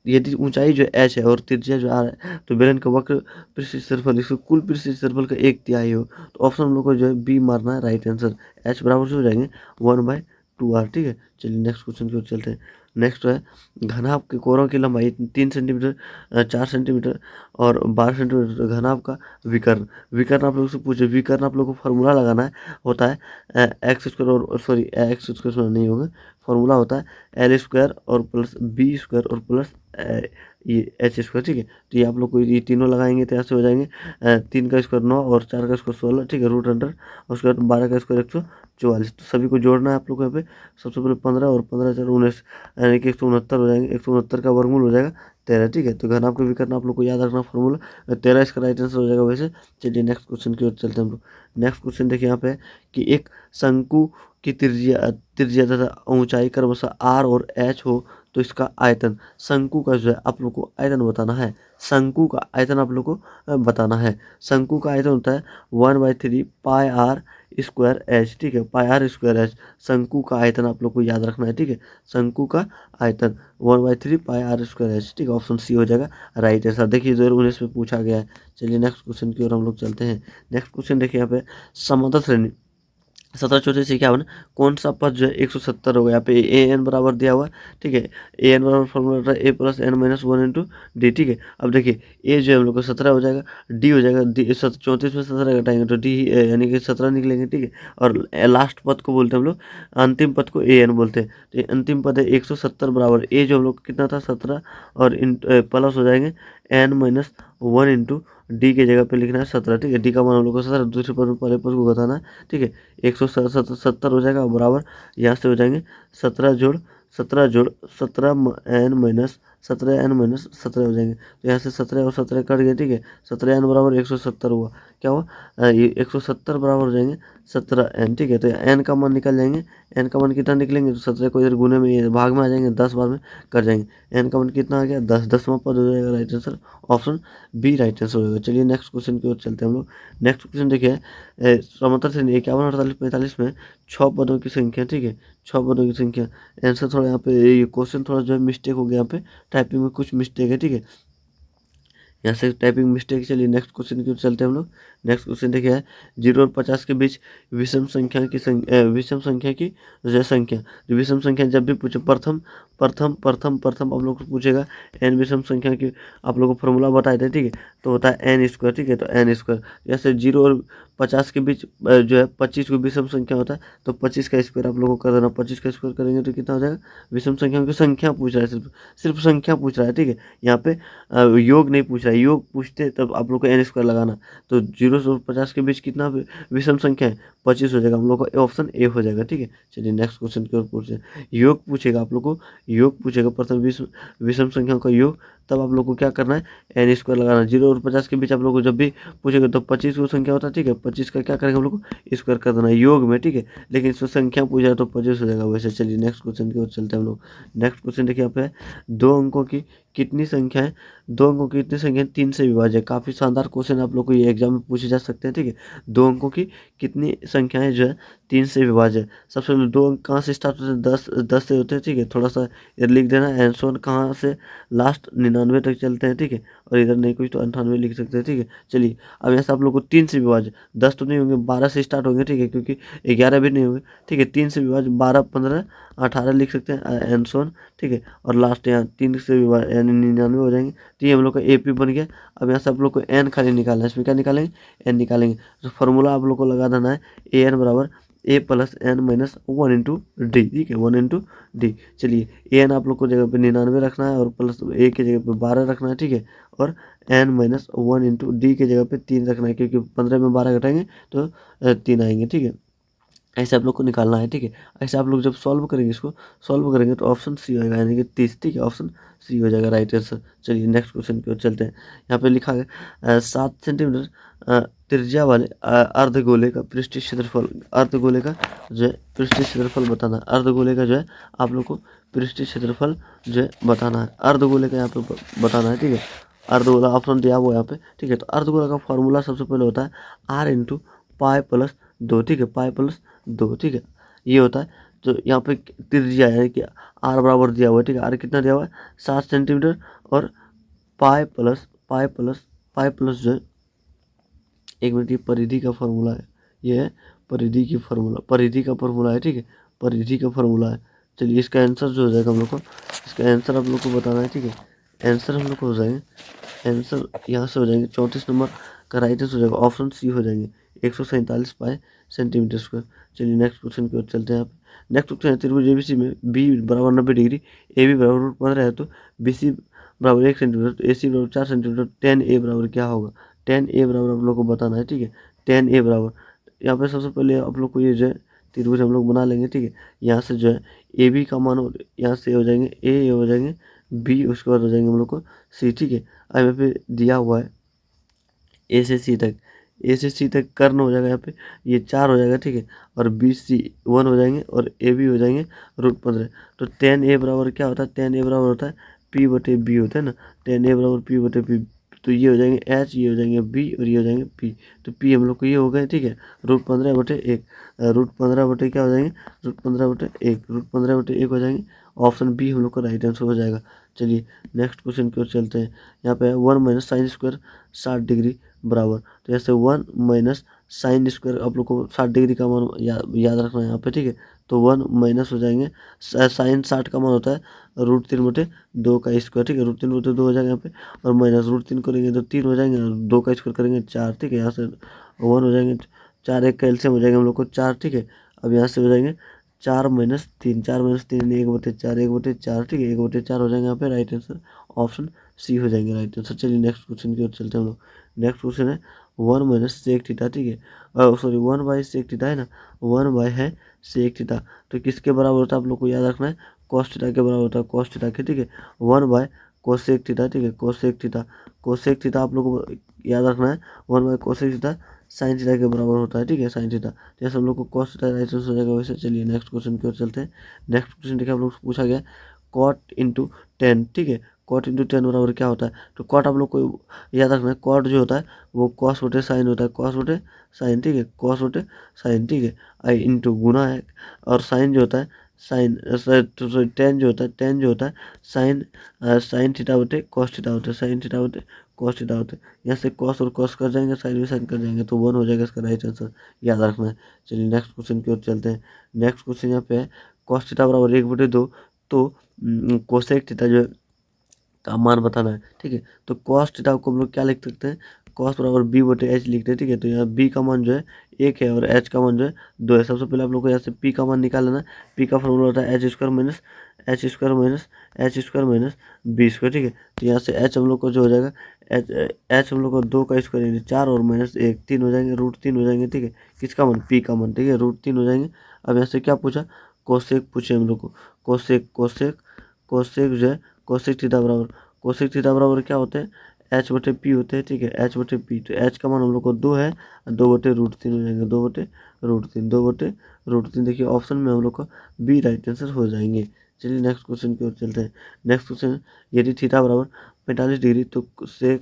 यदि ऊंचाई जो एच है और त्रिज्या जो आर है, तो बेलन का वक्र पृष्ठ क्षेत्रफल इसको कुल पृष्ठ क्षेत्रफल का 1/3 हो, तो ऑप्शन हम लोग को जो है बी मारना है राइट आंसर। एच बराबर से हो जाएंगे 1/2r, ठीक है। चलिए नेक्स्ट क्वेश्चन की ओर चलते हैं। नेक्स्ट है घनाभ के कोरों की लंबाई 3 सेंटीमीटर, 4 सेंटीमीटर और 12 सेंटीमीटर, घनाभ का विकर्ण, विकर्ण आप लोग से पूछे, विकर्ण आप लोग को फार्मूला लगाना है, होता है एक्स स्क्वायर और सॉरी एक्स स्क्वायर नहीं होगा, फार्मूला होता है एल स्क्वायर और प्लस बी स्क्वायर और प्लस ये एच स्क्वायर, ठीक है। तो ये आप लोग को ये तीनों लगाएंगे तो ऐसे हो जाएंगे 3 का स्क्वायर 9 और 4 का स्क्वायर 16, ठीक है, रूट अंडर, और उसके बाद 12 का स्क्वायर 144, तो सभी को जोड़ना है आप लोग को यहाँ पे। सबसे पहले 15 और 15 4 19 यानी कि 169 हो जाएंगे, 169 का वर्गमूल हो जाएगा 13, ठीक है। तो घनाभ का विकर्ण आप लोग को याद रखना फॉर्मूला 13, इसका राइट आंसर हो जाएगा वैसे। चलिए नेक्स्ट क्वेश्चन की ओर चलते हैं हम लोग। नेक्स्ट क्वेश्चन देखिए यहाँ पे कि एक शंकु की त्रिज्या त्रिज्या तथा ऊंचाई क्रमशः आर और एच हो तो इसका आयतन, शंकु का जो है आप लोग को आयतन बताना है, शंकु का आयतन आप लोग को बताना है। शंकु का आयतन होता है 1/3 पाई आर स्क्वायर एच, ठीक है, पाई आर स्क्वायर एच, शंकु का आयतन आप लोग को याद रखना है, ठीक है। शंकु का आयतन 1/3 पाई आर स्क्वायर एच, ठीक है, ऑप्शन सी हो जाएगा राइट आंसर। देखिए 2019 में पूछा गया है। चलिए नेक्स्ट क्वेश्चन की ओर हम लोग चलते हैं। नेक्स्ट क्वेश्चन देखिए यहाँ पे समांतर श्रेणी 17 चौथे से क्या बना, कौन सा पद जो है 170 होगा, यहाँ पे ए एन बराबर दिया हुआ है, ठीक है, ए एन बराबर formula A plus N minus 1 into D, ठीक है। अब देखिए ए जो है हम लोग को 17 हो जाएगा, डी हो जाएगा, डी 34 में 17 घटाएंगे तो डी यानी कि 17 निकलेंगे, ठीक है। और लास्ट पद को बोलते हैं हम लोग, अंतिम पद को ए एन बोलते हैं, तो ये अंतिम पद है 170 बराबर ए जो हम लोग कितना था 17 और इन प्लस हो जाएंगे एन माइनस 1 इंटू डी के जगह पे लिखना है 17, ठीक है। डी का मान हम लोग को 17, दूसरे पद में पहले पद को बताना है, ठीक है। 170 हो जाएगा बराबर, यहाँ से हो जाएंगे 17 जोड़ 17 एन माइनस 17n-17 हो जाएंगे। तो यहाँ से 17 और 17 कट गए, ठीक है। 17n बराबर 170 हुआ, क्या हुआ, ये 170 बराबर हो जाएंगे 17n, ठीक है। तो n का मान निकल जाएंगे, n का मान कितना निकलेंगे, तो 17 को इधर गुने में, ये भाग में आ जाएंगे, 10 बार में कट जाएंगे। n का मान कितना आ गया, 10, 10वां पद हो जाएगा right answer, option B right answer होगा। चलिए नेक्स्ट क्वेश्चन की ओर चलते हैं हम लोग। नेक्स्ट क्वेश्चन देखिए, समांतर श्रेणी 51, 48, 45 में 6 पदों की संख्या, ठीक है, 6 पदों की संख्या। आंसर थोड़ा यहाँ पे, ये क्वेश्चन थोड़ा जो है मिस्टेक हो गया, यहाँ पे टाइपिंग में कुछ मिस्टेक है, ठीक है, यहाँ से टाइपिंग मिस्टेक। चलिए नेक्स्ट क्वेश्चन की ओर चलते हैं हम लोग। नेक्स्ट क्वेश्चन देखिए है, 0 और 50 के बीच विषम संख्या की जो संख्या, जो विषम संख्या जब भी पूछे, प्रथम प्रथम प्रथम प्रथम आप लोग को पूछेगा एन विषम संख्या की, आप लोग को फॉर्मूला बताए थे, ठीक है, तो होता है एन स्क्वायर, ठीक है। तो एन स्क्वायर, जैसे 0 और 50 के बीच जो है 25 को विषम संख्या होता है, तो 25 का स्क्वायर आप लोगों को कर देना। 25 का स्क्वायर करेंगे तो कितना हो जाएगा, विषम संख्या की संख्या पूछ रहा है, सिर्फ संख्या पूछ रहा है, ठीक है। यहाँ पे योग नहीं पूछ रहा है, योग पूछते तब आप लोग को एन स्क्वायर लगाना। तो 0 से 50 के बीच कितना विषम संख्या है, 25 हो जाएगा, हम लोग का ऑप्शन ए हो जाएगा, ठीक है। चलिए नेक्स्ट क्वेश्चन की ओर पूछे, योग पूछेगा आप लोग को, योग पूछेगा प्रथम विषम संख्या का योग, तब आप लोग को क्या करना है, एन स्क्वायर लगाना। 0 और 50 के बीच आप लोग को जब भी पूछेगा तो 25 को संख्या होता है, ठीक है, 25 का क्या करेंगे हम लोग को स्क्वायर कर देना योग में, ठीक है। लेकिन इसमें संख्या पूछा है तो 25 हो जाएगा वैसे। चलिए नेक्स्ट क्वेश्चन की ओर चलते हैं हम लोग। नेक्स्ट क्वेश्चन देखिए, यहाँ पे 2 अंकों की कितनी संख्या है, 2 अंकों की कितनी संख्या 3 से विभाज्य है। काफ़ी शानदार क्वेश्चन आप लोग को ये एग्जाम में पूछे जा सकते हैं, ठीक है। 2 अंकों की कितनी संख्याएं जो है 3 से विभाज्य है। सबसे पहले 2 अंक कहाँ से स्टार्ट होते हैं, 10 से होते हैं, ठीक है। थोड़ा सा इधर लिख देना, एंड कहाँ से लास्ट 99 तक चलते हैं, ठीक है। और इधर नहीं कुछ तो 98 लिख सकते हैं, ठीक है। चलिए अब यहाँ से आप लोग को 3 से विभाज्य, 10 तो नहीं होंगे, 12 से स्टार्ट होंगे, ठीक है, क्योंकि 11 भी नहीं होंगे, ठीक है। 3 से विभाज्य 12, 15, 18 लिख सकते हैं, एंड ठीक है। और लास्ट यहाँ 3 से विभाज्य यानी 99 हो जाएंगे। तो ये हम लोग का एपी बन गया। अब यहाँ से आप लोग को एन खाली निकालना है, इसमें क्या निकालेंगे, एन निकालेंगे। तो फॉर्मूला आप लोग को लगा देना है, ए एन बराबर A plus N minus 1 into D, ठीक है, 1 इंटू डी। चलिए ए एन आप लोग को जगह पे 99 रखना है और प्लस ए की जगह पे 12 रखना है, ठीक है। और एन माइनस 1 इंटू डी की जगह पे 3 रखना है, क्योंकि 15 में 12 घटाएंगे तो 3 आएंगे, ठीक है। ऐसे आप लोग को निकालना है, ठीक है। ऐसे आप लोग जब सॉल्व करेंगे, इसको सॉल्व करेंगे तो ऑप्शन सी होगा, यानी कि 30, ठीक है, ऑप्शन सी हो जाएगा राइट आंसर। चलिए नेक्स्ट क्वेश्चन की ओर चलते हैं। यहाँ पे लिखा है 7 सेंटीमीटर त्रिज्या वाले अर्धगोले का पृष्ठीय क्षेत्रफल, अर्धगोले का जो है पृष्ठीय क्षेत्रफल बताना है। अर्धगोले का जो है आप लोग को पृष्ठीय क्षेत्रफल जो है बताना है, अर्धगोले का यहाँ पे बताना है, ठीक है। अर्धगोला ऑप्शन दिया हुआ यहाँ पे, ठीक है। तो अर्धगोला का फॉर्मूला सबसे पहले होता है आर इंटू पाई प्लस 2, ठीक है, पाई प्लस 2, ठीक है, ये होता है। तो यहाँ पे त्रिज्या यानी कि आर बराबर दिया हुआ है, ठीक है। आर कितना दिया हुआ है, 7 सेंटीमीटर, और पाई प्लस जो है, एक मिनट, ये परिधि का फॉर्मूला है, ये है परिधि की फॉर्मूला, परिधि का फॉर्मूला है, ठीक है, परिधि का फॉर्मूला है। चलिए इसका आंसर जो हो जाएगा हम लोग को, इसका आंसर आप लोग को बताना है, ठीक है। आंसर हम लोग को हो जाएंगे, आंसर यहाँ से हो जाएंगे 34 नंबर का राइट आंसर हो जाएगा, ऑप्शन सी हो जाएंगे, 147 पाई सेंटीमीटर स्क्वायर। चलिए नेक्स्ट क्वेश्चन की ओर चलते हैं। आप नेक्स्ट क्वेश्चन है, त्रिभुज एबीसी में बी बराबर 90 डिग्री, ए बी बराबर √15 है, तो बी सी बराबर 1 सेंटीमीटर, तो ए सी बराबर 4 सेंटीमीटर, 10 ए बराबर क्या होगा, 10 ए बराबर आप लोग को बताना है, ठीक है। 10 ए बराबर, यहाँ पे सबसे पहले आप लोग को ये जो है त्रिभुज हम लोग बना लेंगे, ठीक है। यहाँ से जो है ए बी का मान यहाँ से हो जाएंगे ए हो जाएंगे बी, उसके बाद हो जाएंगे हम लोग को सी, ठीक है। अब यहाँ पे दिया हुआ है ए से सी तक, ए से सी तक कर्ण हो जाएगा, यहाँ पे ये 4 हो जाएगा, ठीक है। और बी सी 1 हो जाएंगे, और ए बी हो जाएंगे √15। तो 10 ए बराबर क्या होता है, 10 ए बराबर होता है पी बटे बी होता है ना, 10 ए बराबर पी बटे पी। तो ये हो जाएंगे एच, ये हो जाएंगे बी, और ये हो जाएंगे पी। तो पी हम लोग को ये हो गए, ठीक है, √15/1, √15 बटे क्या हो जाएंगे, √15/1, √15/1 हो जाएंगे। ऑप्शन बी हम लोग का राइट आंसर हो जाएगा। चलिए नेक्स्ट क्वेश्चन की ओर चलते हैं। यहाँ पे 1 माइनस साइन स्क्वायर 60 डिग्री बराबर, तो जैसे 1 माइनस साइन स्क्वायर आप लोग को 60 डिग्री का मान याद रखना है यहाँ पे, ठीक है। तो 1 माइनस हो जाएंगे, साइन 60 का मान होता है √3/2 का स्क्वायर, ठीक है, √3/2 हो जाएगा यहाँ पे, और माइनस √3 करेंगे तो 3 हो जाएंगे, और 2 का स्क्वायर करेंगे 4, ठीक है। यहाँ से 1 हो जाएंगे, 4 एक का एलसीएम हो जाएंगे हम लोग को 4, ठीक है। अब यहाँ से हो जाएंगे 4 माइनस 3, 4 माइनस 3 1/4, 1/4, ठीक है, 1/4 हो जाएंगे यहाँ पे राइट आंसर, ऑप्शन सी हो जाएंगे राइट आंसर। चलिए नेक्स्ट क्वेश्चन की ओर चलते हैं हम लोग। नेक्स्ट क्वेश्चन है 1 माइनस सेक थीटा, ठीक है, सॉरी 1/सेक थीटा है ना, 1 है सेक थीटा, तो किसके बराबर होता है आप लोग को याद रखना है, कॉस थीटा के बराबर होता है, कॉस थीटा के, ठीक है। 1 कोसेक थीटा, ठीक है, कोसेक थीटा। कोसेक थीटा आप लोगों को याद रखना है, 1 bye cosec theta sine theta के बराबर होता है, ठीक है, साइन थीटा। जैसे हम लोग को कॉस थीटा राइट आंसर हो जाएगा, वैसे चलिए नेक्स्ट क्वेश्चन की ओर चलते हैं। नेक्स्ट क्वेश्चन देखिए, आप लोग से पूछा गया कॉट इंटू 10, ठीक है, कॉट इंटू 10 बराबर क्या होता है। तो कॉट आप लोग को याद रखना है, कॉट जो होता है वो कॉस बटे साइन होता है, कॉस बटे साइन, ठीक है, कॉस बटे साइन, ठीक है, आई इंटू गुना है, और साइन जो होता है साइन, सॉरी टेन जो होता है, टेन जो होता है साइन, साइन थीटा बटे कॉस थीटा होता है, साइन थीटा बटे कॉस थीटा होता है। यहाँ से कॉस और कॉस कर जाएंगे, साइन भी साइन कर जाएंगे, तो 1 हो जाएगा इसका राइट आंसर, याद रखना है। चलिए नेक्स्ट क्वेश्चन की ओर चलते हैं। नेक्स्ट क्वेश्चन यहाँ पे है कॉस थीटा बराबर 1/2, तो कोसेक थीटा जो है का मान बताना है, ठीक है। तो कॉस थीटा को हम लोग क्या लिख सकते हैं, कॉस बराबर बी बटे एच लिखते हैं, ठीक है। तो यहाँ बी का मान जो है 1 है और एच का मान जो है 2 है। सबसे पहले आप लोग को यहाँ से पी का मान निकाल लेना है। पी का फॉर्मूला होता है H square minus H square minus H square minus B square, ठीक है। तो यहाँ से एच हम लोग को जो हो जाएगा, एच एच हम लोग को 2 का स्क्वायर यानी 4 और माइनस 1 3 हो जाएंगे, √3 हो जाएंगे, ठीक है। किसका मान, पी का मान, ठीक है, √3 हो जाएंगे। अब यहाँ से क्या पूछा, कोसेक पूछे हम लोग को, कोसेक कोसेक कोसेक जो है कोसेक थीटा बराबर, कोसेक थीटा बराबर क्या होते हैं, एच बटे पी होते हैं, ठीक है, एच बटे पी। तो एच का मान हम लोग को 2 है, 2/√3 हो जाएंगे, 2/√3, 2/√3। देखिए ऑप्शन में हम लोग का बी राइट आंसर हो जाएंगे। चलिए नेक्स्ट क्वेश्चन की ओर चलते हैं। नेक्स्ट क्वेश्चन, यदि थीटा बराबर 45 डिग्री तो सेक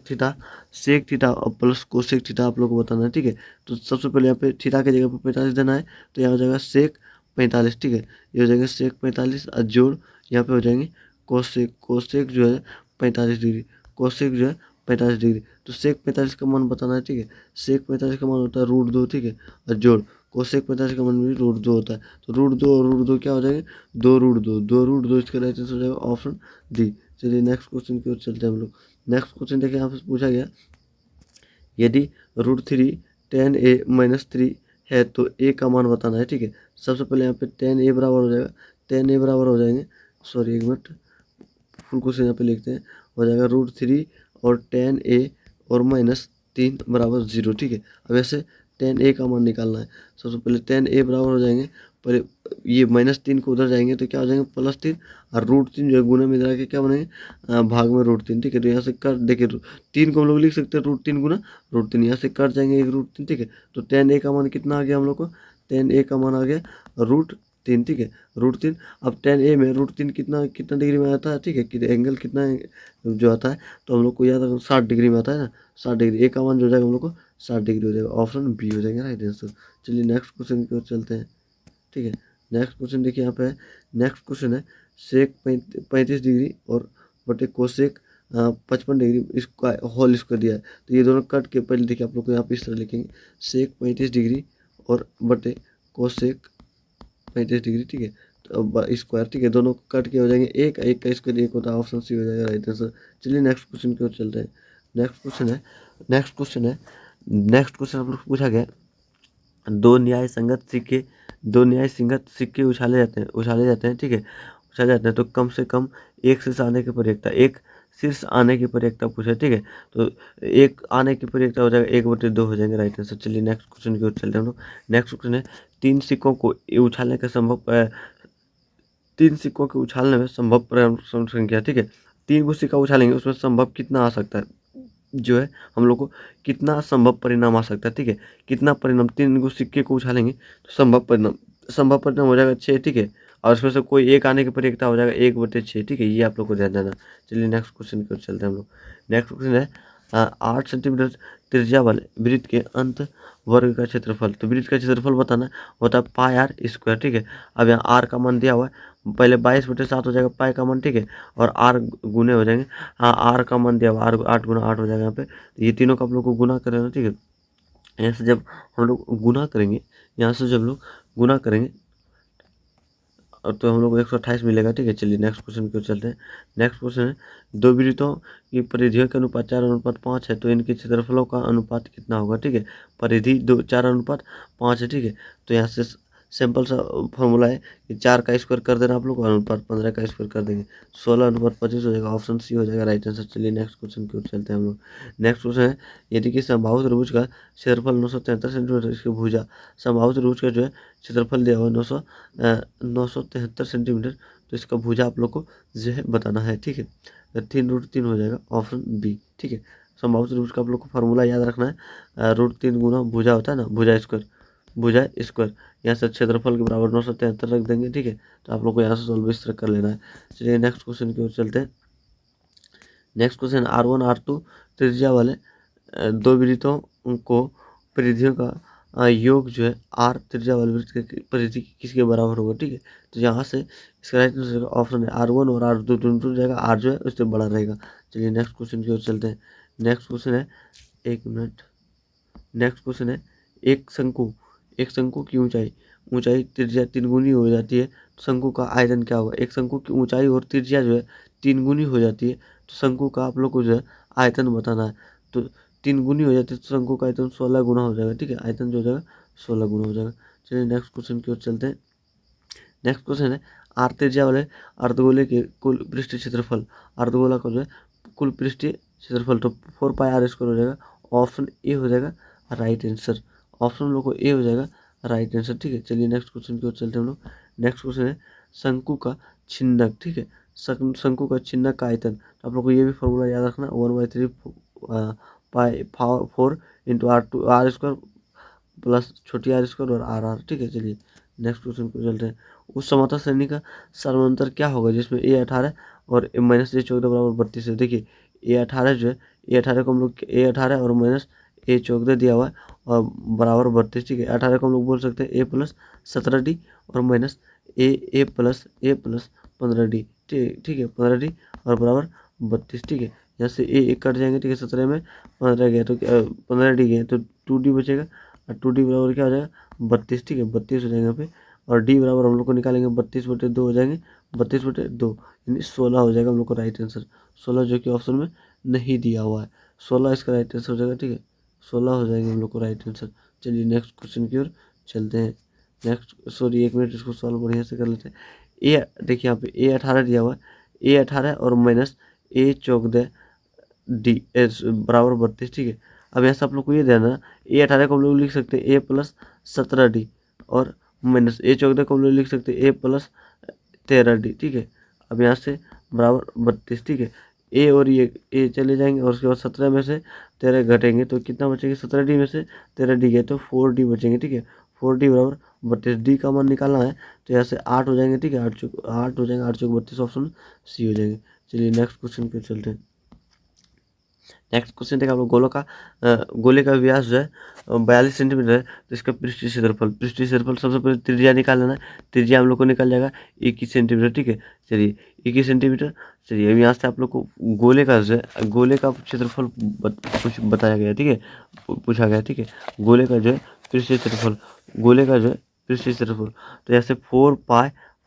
थीटा और प्लस कोसेक थीटा आप लोग को बताना है, ठीक है। तो सबसे पहले यहाँ पे थीटा की जगह पर 45 देना है, तो यहाँ हो जाएगा सेक 45, ठीक है, ये हो जाएगा सेक 45 और जोड़ यहाँ पे हो जाएंगे कोसेक, कोसेक जो है 45 डिग्री, कोसेक जो है 45 डिग्री। तो सेक 45 का मान बताना है, ठीक है। सेक 45 का मान होता है √2, ठीक है, और जोड़ कोसेक 45 का मान भी √2 होता है। तो √2 और √2 क्या हो जाएंगे, 2√2, 2√2, इसका राइट आंसर हो जाएगा ऑप्शन डी। चलिए नेक्स्ट क्वेश्चन की ओर चलते हैं हम लोग। नेक्स्ट क्वेश्चन देखिए, यहाँ से पूछा गया यदि √3 10a-3 है तो a का मान बताना है, ठीक है। सबसे पहले यहाँ पे 10a बराबर हो जाएगा, 10a बराबर हो जाएंगे, सॉरी एक मिनट, फुल क्वेश्चन यहाँ पे लिखते हैं, हो जाएगा √3 और 10a और -3 बराबर 0, ठीक है। अब ऐसे 10a का मान निकालना है। सबसे पहले 10a बराबर हो जाएंगे, पर ये -3 को उधर जाएंगे तो क्या हो जाएंगे, +3, और √3 जो है गुना में इधर आके क्या बनेंगे, भाग में √3, ठीक है। तो यहाँ से कर देखिए 3 को हम लोग लिख सकते हैं √3 गुना √3, यहाँ से कट जाएंगे एक √3, ठीक है। तो 10a का मान कितना आ गया हम लोग को, 10a का मान आ गया √3, ठीक है, √3। अब 10a में √3 कितना कितना डिग्री में आता है, ठीक है, कि एंगल कितना जो आता है, तो हम लोग को याद रखना 60 डिग्री में आता है ना, 60 डिग्री, a का मान जो हो जाएगा हम लोग को 60 डिग्री हो जाएगा, ऑप्शन बी हो जाएगा राइट आंसर। चलिए नेक्स्ट क्वेश्चन की ओर चलते हैं, ठीक है। नेक्स्ट क्वेश्चन देखिए यहाँ पे है, नेक्स्ट क्वेश्चन है सेक 35 डिग्री और बटे कोसेक 55 डिग्री, इसका होल स्क्वायर दिया है। तो ये दोनों कट के पहले देखिए आप लोग को यहाँ पे इस तरह लिखेंगे, सेक 35 डिग्री और बटे कोसेक 35 डिग्री, ठीक है, तो स्क्वायर, ठीक है, दोनों कट के हो जाएंगे एक, एक का स्क्वायर एक होता है, ऑप्शन सी हो जाएगा राइट आंसर। चलिए नेक्स्ट क्वेश्चन की ओर चलते हैं। नेक्स्ट क्वेश्चन है नेक्स्ट क्वेश्चन है नेक्स्ट क्वेश्चन आप लोग पूछा गया, दो न्याय संगत सिक्के उछाले जाते हैं, ठीक है, उछाले जाते हैं तो कम से कम एक शीर्ष आने की प्रयेकता, एक शीर्ष आने की प्रयेकता पूछा, ठीक है। तो एक आने की प्रयेकता हो जाएगा 1/2 हो जाएंगे राइट आंसर। चलिए नेक्स्ट क्वेश्चन की ओर चलते हैं हम लोग। नेक्स्ट क्वेश्चन है तीन सिक्कों को उछालने का संभव 3 सिक्कों के उछालने में संभव परिणाम संख्या, ठीक है। 3 को सिक्का उछालेंगे उसमें संभव कितना आ सकता है, जो है हम लोग को कितना संभव परिणाम आ सकता है, ठीक है। कितना परिणाम, 3 को सिक्के को उछालेंगे तो संभव परिणाम हो जाएगा 6, ठीक है। और उसमें से कोई एक आने की प्रयेकता हो जाएगा 1/6, ठीक है, ये आप लोग को ध्यान देना। चलिए नेक्स्ट क्वेश्चन की ओर चलते हैं हम लोग। नेक्स्ट क्वेश्चन है 8 सेंटीमीटर त्रिज्या वाले वृत्त के अंत वर्ग का क्षेत्रफल। तो वृत्त का क्षेत्रफल बताना होता है πr², ठीक है। अब यहाँ आर का मान दिया हुआ है, पहले 22/7 हो जाएगा पाई का मान, ठीक है, और आर गुने हो जाएंगे, हाँ आर का मान दिया हुआ, आर 8 × 8 हो जाएगा यहाँ पे। तो ये तीनों का आप लोग को गुना करेंगे, ठीक है। यहाँ से जब हम लोग गुना करेंगे, यहाँ से जब लोग गुना करेंगे और तो हम लोग को 128 मिलेगा, ठीक है। चलिए नेक्स्ट क्वेश्चन की ओर चलते हैं। नेक्स्ट क्वेश्चन है दो वृत्तों की परिधियों के अनुपात 4:5 है तो इनके क्षेत्रफलों का अनुपात कितना होगा, ठीक है। परिधि 4:5 है, ठीक है। तो यहाँ से सिंपल सा फॉर्मूला है कि 4 का स्क्वायर कर देना आप लोग, और अनुपात 15 का स्क्वायर कर देंगे, 16:25 हो जाएगा, ऑप्शन सी हो जाएगा राइट आंसर। चलिए नेक्स्ट क्वेश्चन की ओर चलते हैं हम लोग। नेक्स्ट क्वेश्चन है यदि कि समबाहु त्रिभुज का क्षेत्रफल 973 सेंटीमीटर, इसकी भुजा समबाहु त्रिभुज का जो है क्षेत्रफल दिया हुआ 973 सेंटीमीटर, तो इसका भुजा आप लोग को जो है बताना है, ठीक है। तो 3√3 हो जाएगा ऑप्शन बी, ठीक है। संभावित रूप का आप लोग को फार्मूला याद रखना है, √3 गुना भुजा होता है ना, भुजा स्क्वायर, भुजा स्क्वायर। यहाँ से क्षेत्रफल के बराबर 973 रख देंगे, ठीक है। तो आप लोग को यहाँ से सॉल्व इस तरह कर लेना है। चलिए नेक्स्ट क्वेश्चन की ओर चलते हैं। नेक्स्ट क्वेश्चन R1 R2 त्रिज्या वाले दो वृत्तों को परिधियों का योग जो है R त्रिज्या वाले वृत्त की परिधि किसके बराबर होगा, ठीक है। तो यहाँ से इसका राइट आंसर ऑप्शन है R1 और R2 दोनों टूट जाएगा, R जो है उससे बड़ा रहेगा। चलिए नेक्स्ट क्वेश्चन की ओर चलते हैं। नेक्स्ट क्वेश्चन है, एक मिनट, नेक्स्ट क्वेश्चन है, एक शंकु की ऊंचाई त्रिज्या 3 गुनी हो जाती है तो शंकु का आयतन क्या होगा। एक शंकु की ऊंचाई और त्रिज्या जो है 3 गुनी हो जाती है तो शंकु का आप लोग को जो है आयतन बताना है। तो 3 गुनी हो जाती है तो शंकु का आयतन 16 गुना हो जाएगा, ठीक है। आयतन जो हो जाएगा 16 गुना हो जाएगा। चलिए नेक्स्ट क्वेश्चन की ओर चलते हैं। नेक्स्ट क्वेश्चन है, आर त्रिज्या वाले अर्धगोले के कुल पृष्ठीय क्षेत्रफल, अर्धगोला का जो है कुल पृष्ठीय क्षेत्रफल तो 4πr² हो जाएगा। ऑप्शन ए हो जाएगा राइट आंसर, ऑप्शन लोग को ए हो जाएगा राइट आंसर, ठीक है। चलिए नेक्स्ट क्वेश्चन की ओर चलते हैं हम लोग। नेक्स्ट क्वेश्चन है, शंकु का छिन्नक, ठीक है। शंकु का छिन्नक का आयतन, तो आप लोग को ये भी फॉर्मूला याद रखना, 1/3 π4 × R² प्लस छोटी R² और RR, ठीक है। चलिए नेक्स्ट क्वेश्चन को चलते हैं। उस समतल श्रेणी का समांतर क्या होगा जिसमें A18 और -A14 बराबर 32 है। देखिए A18 जो है, A18 को हम लोग A18 और -A14 दिया हुआ है और बराबर 32, ठीक है। 18 को हम लोग बोल सकते हैं A+17D और माइनस ए प्लस 15D, ठीक है, 15D और बराबर 32, ठीक है। यहाँ से ए कट जाएंगे, ठीक है। 17 में 15 गया तो 15D गए तो 2D बचेगा और 2D बराबर क्या हो जाएगा 32, ठीक है। 32 हो जाएगा यहाँ पे और डी बराबर हम लोग को निकालेंगे 32/2 हो जाएंगे, 32/2 यानी 16 हो जाएगा हम लोग को राइट आंसर। 16 जो कि ऑप्शन में नहीं दिया हुआ है, 16 इसका राइट आंसर हो जाएगा, ठीक है। 16 हो जाएंगे हम लोग को राइट आंसर। चलिए नेक्स्ट क्वेश्चन की ओर चलते हैं। नेक्स्ट, सॉरी एक मिनट, इसको सॉल्व बढ़िया से कर लेते हैं। ए देखिए यहाँ पे A18 दिया हुआ है, A18 और -A14D बराबर 32, ठीक है। अब यहाँ से आप लोग को ये देना, A18 को हम लोग लिख सकते हैं A+17D और -A14 को हम लोग लिख सकते हैं A+13D, ठीक है। अब यहाँ से बराबर 32, ठीक है। ए और ये ए चले जाएंगे और उसके बाद 17 में से 13 घटेंगे तो कितना बचेंगे, 17D में से 13D गए तो 4D बचेंगे, ठीक है। 4D बराबर 32, डी का मान निकालना है तो यहाँ से 8 हो जाएंगे, ठीक है। 8 हो जाएंगे, 8 × 32 ऑप्शन सी हो जाएंगे। चलिए नेक्स्ट क्वेश्चन पे चलते हैं। नेक्स्ट क्वेश्चन देखा आप लोग, गोले का व्यास जो है 42 सेंटीमीटर है तो इसका पृष्ठीय क्षेत्रफल सबसे पहले त्रिज्या निकाल लेना है। त्रिज्या हम लोग को निकल जाएगा 21 सेंटीमीटर, ठीक है। चलिए 21 सेंटीमीटर। चलिए अभी यहाँ से आप लोग को गोले का जो है, गोले का क्षेत्रफल कुछ बताया गया, ठीक है, पूछा गया, ठीक है। गोले का जो है पृष्ठीय क्षेत्रफल, गोले का जो है पृष्ठीय क्षेत्रफल, तो यहाँ से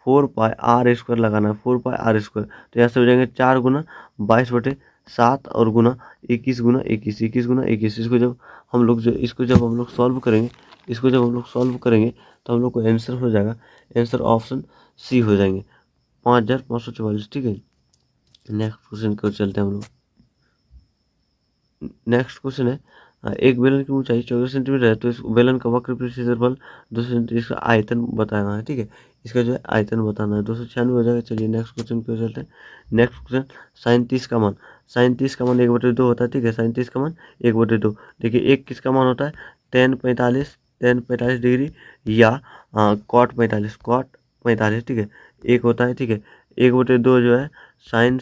4πr² लगाना है, 4πr²। तो यहाँ से हो जाएंगे 4 × 22/7 और गुना 21 × 21, 21 × 21। इसको जब हम लोग सॉल्व करेंगे, तो हम लोग को आंसर हो जाएगा, आंसर ऑप्शन सी हो जाएंगे, 5544, ठीक है। नेक्स्ट क्वेश्चन की ओर चलते हैं हम लोग। नेक्स्ट क्वेश्चन है, एक बेलन की ऊंचाई 14 सेंटीमीटर है तो इस बेलन का वक्र पृष्ठ क्षेत्रफल 200 सेंटीमीटर, इसका आयतन बताना है, ठीक है। इसका जो है आयतन बताना है, 296 हो जाएगा। चलिए नेक्स्ट क्वेश्चन पे चलते हैं। नेक्स्ट क्वेश्चन, साइन 30 का मान, 1/2 होता है, ठीक है। साइन 30 का मान 1/2। देखिए एक किसका मान होता है, tan 45 डिग्री या cot 45, ठीक है, एक होता है, ठीक है। 1/2 जो है साइन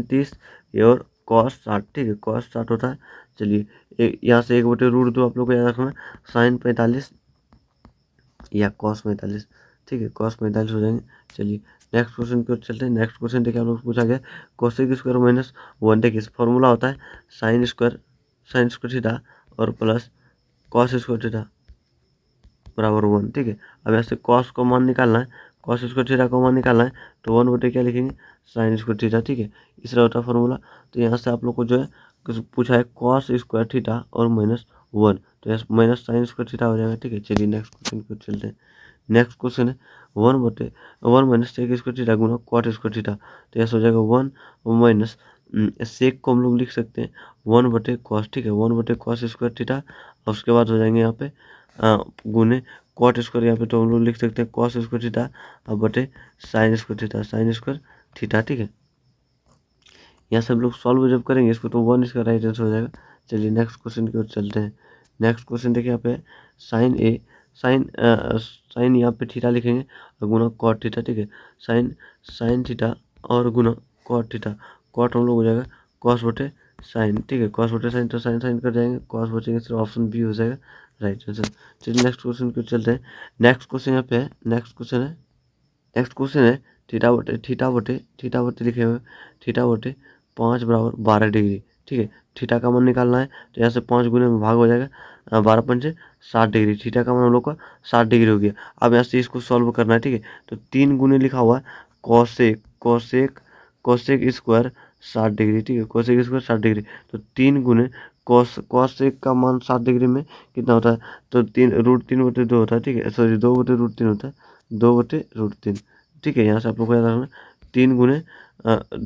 30 और cos 60, ठीक है, cos 60 होता है। चलिए यहाँ से 1/√2 आप लोग को याद रखना, साइन 45 या cos 45, ठीक है, cos 45 हो जाएंगे। चलिए नेक्स्ट क्वेश्चन की ओर चलते हैं। नेक्स्ट क्वेश्चन देखिए हम लोग पूछा गया, cosec² -1, देखिए फॉर्मूला होता है साइन स्क्वायर थीटा और प्लस cos² थीटा बराबर 1, ठीक है। अब यहाँ से cos को मान निकालना है, cos² थीटा को मान निकालना है तो 1/, क्या लिखेंगे, sin² थीटा, ठीक है। इसलिए होता है फॉर्मूला। तो यहाँ से आप लोग को जो है पूछा है cos² थीटा और -1, तो यहाँ -sin² थीटा हो जाएगा, ठीक है। चलिए नेक्स्ट क्वेश्चन की ओर चलते हैं। नेक्स्ट क्वेश्चन है 1/1 sec² थीटा गुना cot² थीटा, तो यहाँ से हो जाएगा 1 sec को हम लोग लिख सकते हैं 1/cos, ठीक है, 1/cos² थीटा और उसके बाद हो जाएंगे यहाँ पे गुने कॉट स्क्वायर यहाँ पे तो हम लोग लिख सकते हैं कॉस स्क्वायर थीटा अब बटे sine square theta, sine square theta, ठीक है। यहाँ से हम लोग सॉल्व जब करेंगे इसको तो 1 इसका राइट आंसर हो जाएगा। चलिए नेक्स्ट क्वेश्चन की ओर चलते हैं। नेक्स्ट क्वेश्चन देखिए यहाँ पे साइन ए, साइन यहाँ पे थीटा लिखेंगे और गुना कॉट थीटा, ठीक है। साइन साइन थीटा और गुना कॉट थीटा, कॉट हम लोग हो जाएगा कॉस बटे साइन, ठीक है। कॉस बटे साइन तो साइन साइन कर जाएंगे, कॉस बचेंगे, सिर्फ ऑप्शन बी हो जाएगा राइट आंसर। चलिए नेक्स्ट क्वेश्चन की ओर चलते हैं। नेक्स्ट क्वेश्चन यहाँ पे है, नेक्स्ट क्वेश्चन है थीटा बटे लिखे हुए थीटा बटे 5 बराबर 12 डिग्री, ठीक है। थीटा का मान निकालना है तो यहाँ से 5 गुने में भाग हो जाएगा, 12 पंचे 60 डिग्री, थीटा का मान हम लोग का 60 डिग्री हो गया। अब यहाँ से इसको सॉल्व करना है, ठीक है। तो 3 गुने लिखा हुआ है cosec cosec cosec square 60 degree, ठीक है। कोसेक स्क्वायर 60 डिग्री, तो 3 गुने कॉसेक का मान 60 डिग्री में कितना होता है, तो 3√3/2 होता है, ठीक है। सॉरी 2/√3 होता है, 2/√3, ठीक है। यहाँ से आप लोग को याद रखना 3 गुने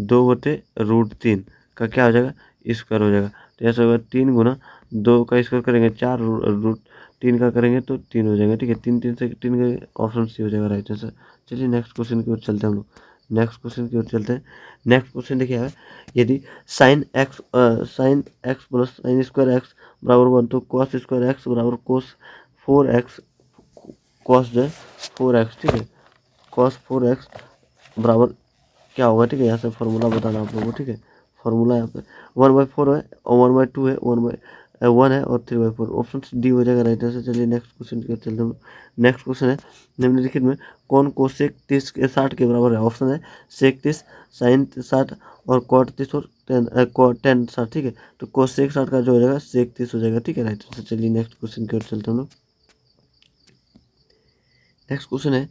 2/√3 का क्या हो जाएगा स्क्वायर हो जाएगा। तो ऐसा होगा 3 गुना 2 का स्क्वायर करेंगे 4, √3 का करेंगे तो 3 हो जाएगा, ठीक है। 3 का ऑप्शन सी हो जाएगा राइट आंसर। चलिए नेक्स्ट क्वेश्चन की ओर चलते हैं हम लोग। नेक्स्ट क्वेश्चन की ओर चलते हैं। नेक्स्ट क्वेश्चन देखिए है, यदि sine x plus sine square x बराबर 1 तो कॉस स्क्वायर एक्स बराबर कोस 4x कॉस जो है 4x, ठीक है। कॉस 4x बराबर क्या होगा, ठीक है। यहाँ से फॉर्मूला बताना आप लोगों को, ठीक है। फॉर्मूला यहाँ पे 1/4 है और 1/2 है, 1 है और 3/4, ऑप्शन डी हो जाएगा राइट आंसर। चलिए नेक्स्ट क्वेश्चन की ओर चलते हैं। नेक्स्ट क्वेश्चन है निम्नलिखित में कौन कोसेक 30 के 60 के बराबर है। ऑप्शन है सेक 30, साइन 60 और कॉट 30 और टेन 60, ठीक है। तो कोसेक 60 का जो हो जाएगा सेक 30 हो जाएगा, ठीक है राइट आंसर। चलिए नेक्स्ट क्वेश्चन की ओर चलते हैं हम लोग। नेक्स्ट क्वेश्चन है